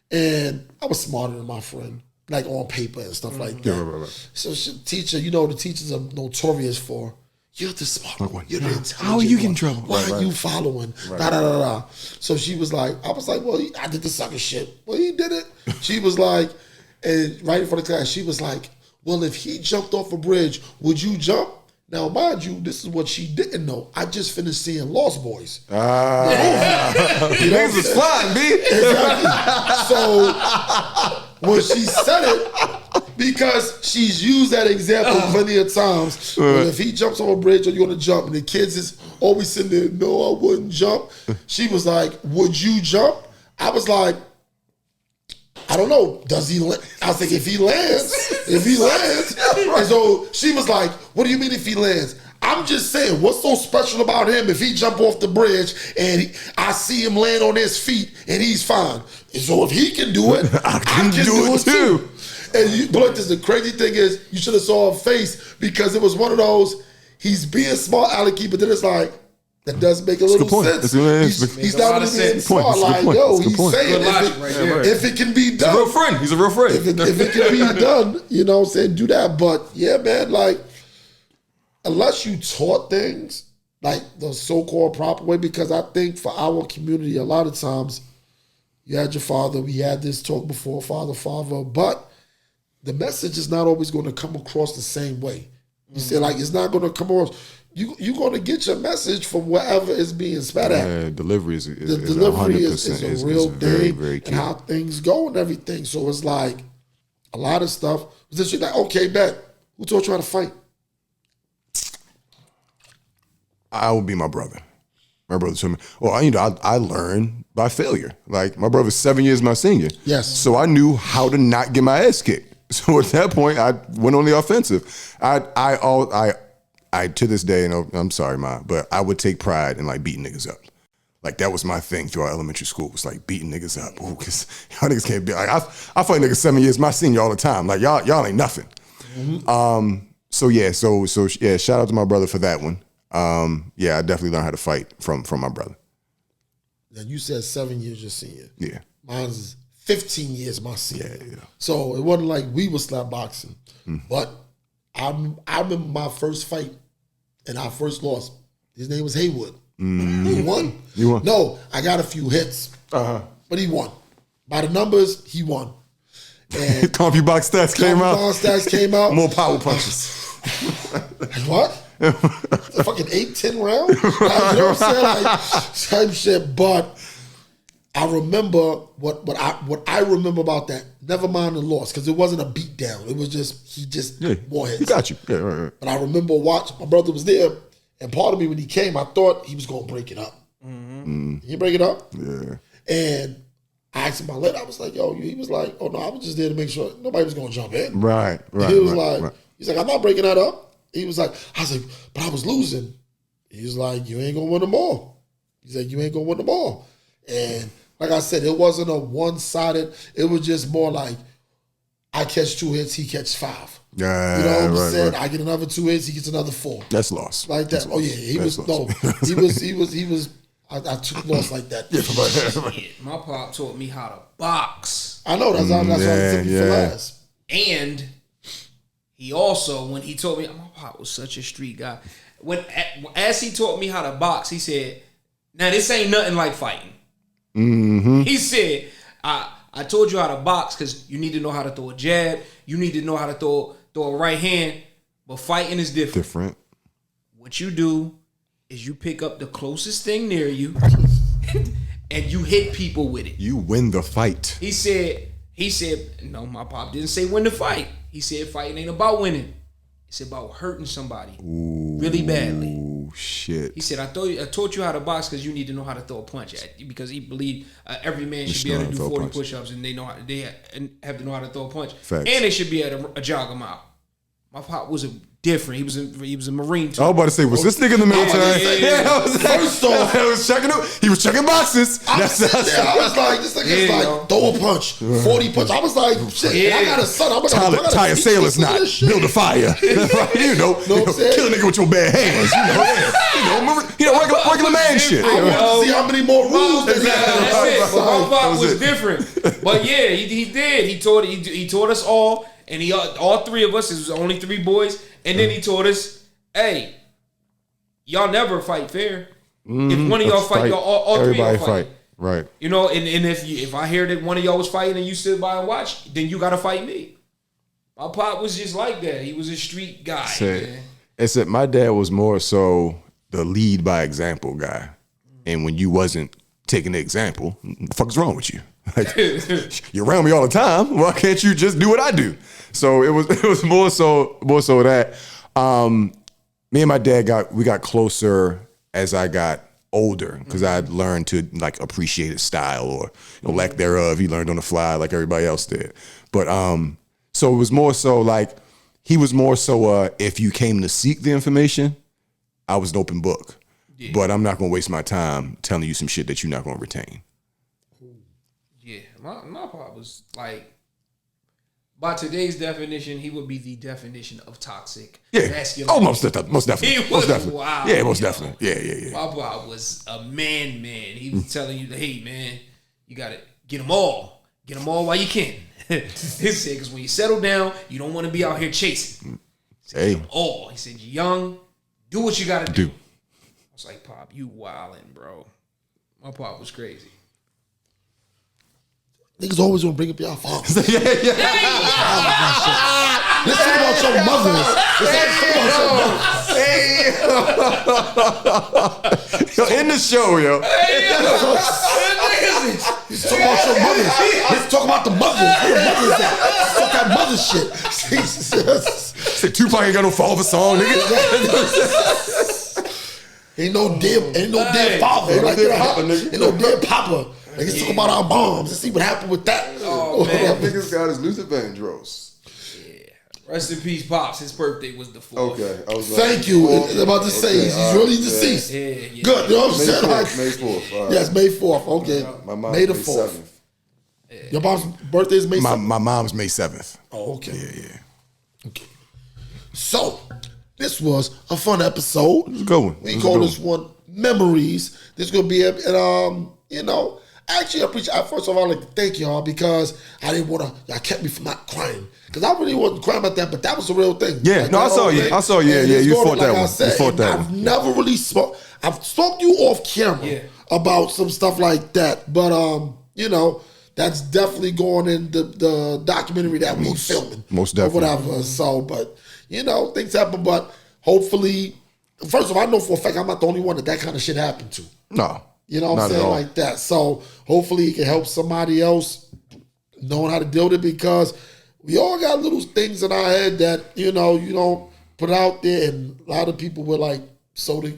and I was smarter than my friend, like on paper and stuff like that. Yeah, right. So teacher, the teachers are notorious for, you're the smart one. You're the intelligent How are you getting in one. trouble? Why are you following? Right. So she was like, I was like, well, I did the sucker shit. Well, he did it. She was like, and right in front of the class, she was like, well, if he jumped off a bridge, would you jump? Now, mind you, this is what she didn't know. I just finished seeing Lost Boys. Niggas was flying, B. Exactly. So when she said it, Because she's used that example plenty of times. Well, if he jumps on a bridge or you're gonna jump, and the kids is always sitting there, no, I wouldn't jump. She was like, would you jump? I was like, I don't know. Does he? I was like, if he lands. And so she was like, what do you mean if he lands? I'm just saying, what's so special about him if he jump off the bridge and I see him land on his feet and he's fine? And so if he can do it, I can do it too. And but the crazy thing is, you should have saw her face because it was one of those, he's being smart alecky, but then it's like, that does make a little sense. He's not really being smart. Like, yo, he's saying if it can be done. He's a real friend. He's a real friend. If it can be done, you know what I'm saying, do that. But yeah, man, like, unless you taught things like the so-called proper way, because I think for our community, a lot of times, you had your father, we had this talk before, father, but the message is not always going to come across the same way. You say, like, it's not going to come across. You're going to get your message from wherever it's being spat at. Yeah, delivery is delivery is a real thing, very, very key. and how things go and everything. So it's like a lot of stuff. It's just like, okay, bet, who taught you how to fight? I would be my brother. My brother told me. Well, I learned by failure. Like, my brother's 7 years my senior. Yes. So I knew how to not get my ass kicked. So at that point, I went on the offensive. I to this day, and I'm sorry, Ma, but I would take pride in like beating niggas up. Like, that was my thing throughout elementary school. It was like beating niggas up. Ooh, cause y'all niggas can't be like, I fight niggas 7 years my senior all the time. Like, y'all ain't nothing. Mm-hmm. So yeah, shout out to my brother for that one. Yeah, I definitely learned how to fight from my brother. Now you said 7 years your senior. Yeah. Mine's 15 years my senior. Yeah. So it wasn't like we were slap boxing. But I remember my first fight and our first loss. His name was Haywood. He won. You won? No, I got a few hits. But he won. By the numbers, he won. And CompuBox stats came out. More power punches. What? A fucking 8-10 round? Like, you know what I'm saying? Like, type shit. But I remember what I remember about that. Never mind the loss, because it wasn't a beat down. It was just more hits. He got you. Yeah, right. But I remember my brother was there, and part of me when he came, I thought he was gonna break it up. He break it up? Yeah. And I asked him about later. I was like, yo, he was like, oh no, I was just there to make sure nobody was gonna jump in. Right. He was he's like, I'm not breaking that up. He was like, I was like, but I was losing. He was like, you ain't gonna win them all. He's like, you ain't gonna win them all. And like I said, it wasn't a one-sided. It was just more like, I catch 2 hits, he catch 5. Yeah, you know what I'm saying? Right. I get another 2 hits, he gets another 4. That's loss. Like that. Oh yeah, he was. I took loss like that. Shit, my pop taught me how to box. I know that's why I took you for last. And he also, when he told me, my pop was such a street guy. As he taught me how to box, he said, "Now this ain't nothing like fighting." Mm-hmm. He said, I told you how to box because you need to know how to throw a jab. You need to know how to throw a right hand. But fighting is different. What you do is you pick up the closest thing near you and you hit people with it. You win the fight. He said, no, my pop didn't say win the fight. He said fighting ain't about winning. It's about hurting somebody really badly. Oh, shit. He said, I taught you how to box because you need to know how to throw a punch at you, because he believed every man should be able to do 40 push-ups, and they have to know how to throw a punch. Facts. And they should be able to jog a mile. My pop was different. He was a Marine too. I was about to say, was this nigga in the military? First off, he was checking boxes. I was like, this nigga's like, throw a punch, 40 punch. I was like, shit, I got a son. I'm gonna tie a sailor's knot, build a fire. You know, kill a nigga with your bare hands. Regular man shit. I want to see how many more rules that he had. That's it. My pop was different. But yeah, he did. He taught us all. And all 3 of us, it was only 3 boys. And then he told us, hey, y'all never fight fair. If one of y'all fight, y'all all 3 of y'all fight. Right. You know, and if I hear that one of y'all was fighting and you stood by and watched, then you got to fight me. My pop was just like that. He was a street guy. Except my dad was more so the lead by example guy. And when you wasn't taking the example. What the fuck is wrong with you? Like, you're around me all the time. Why can't you just do what I do? So it was more so that me and my dad got closer as I got older because I'd learned to like appreciate his style or lack thereof. He learned on the fly like everybody else did. But so it was more so like he was more so if you came to seek the information, I was an open book. Yeah. But I'm not gonna waste my time telling you some shit that you're not gonna retain. Yeah, my part was like, by today's definition, he would be the definition of toxic. Yeah. Masculinity. Oh, most definitely. Most definitely. Wild. Yeah, most definitely. Yeah. My part was a man. He was telling you, hey, man, you got to get them all. Get them all while you can. He said, because when you settle down, you don't want to be out here chasing. He said, get them all. He said, you're young. Do what you got to do. I was like, Pop, you wildin', bro. My pop was crazy. Niggas always gonna bring up y'all fathers. Let's talk about your mothers. Yo, end the show, yo. Let's talk about your mothers. Let's talk about the mothers. Where the mothers at? Let's talk that mother shit. Say Tupac ain't got no father song, nigga. Ain't no dead father. Ain't no dead papa. Let's talk about our moms and see what happened with that. Oh, man. Niggas got his Luther Vandross. Yeah. Rest in peace, Pops. His birthday was the 4th. Okay. I was Thank you. I was about to say, he's really deceased. Yeah. Good. You know what I'm saying? May 4th. All right. Yes, May 4th. Okay. My mom May the May 4th. 7th. Your mom's birthday is May 7th? My mom's May 7th. Oh, okay. Yeah. Okay. So, this was a fun episode. It's a good one. We call this one Memories. This is going to be, actually, first of all, I'd like to thank y'all because I didn't want to, y'all kept me from not crying. Because I really wasn't crying about that, but that was the real thing. Yeah, like, no, I saw you. Yeah, you fought that one. You fought that one. I've never really I've spoke to you off camera about some stuff like that, but, that's definitely going in the documentary that we filming. Most definitely. Or whatever. So, but, things happen, but hopefully, first of all, I know for a fact I'm not the only one that kind of shit happened to. No. You know what I'm saying? Like that. So hopefully it can help somebody else knowing how to deal with it because we all got little things in our head that, you don't put out there, and a lot of people were like soda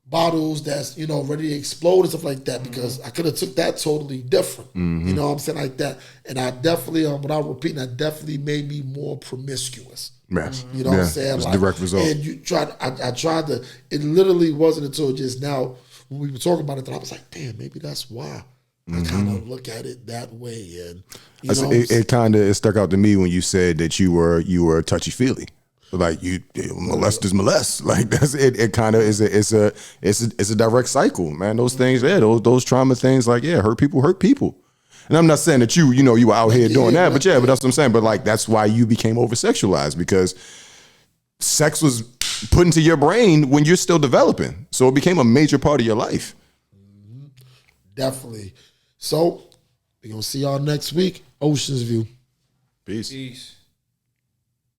bottles that's, ready to explode and stuff like that because I could have took that totally different. You know what I'm saying? Like that. And I definitely, without repeating, that definitely made me more promiscuous. Yes. You know what I'm saying? It's like, direct result. And I tried to, it literally wasn't until just now when we were talking about it that I was like, damn, maybe that's why I kind of look at it that way. And it stuck out to me when you said that you were touchy-feely. Like molest is molest. Like that's it. It kind of is a direct cycle, man. Those things, those trauma things, like hurt people. And I'm not saying that you were out here doing that, but that's what I'm saying. But like that's why you became over sexualized because sex was put into your brain when you're still developing, so it became a major part of your life. Definitely. So we're gonna see y'all next week. Ocean's View. Peace. Peace.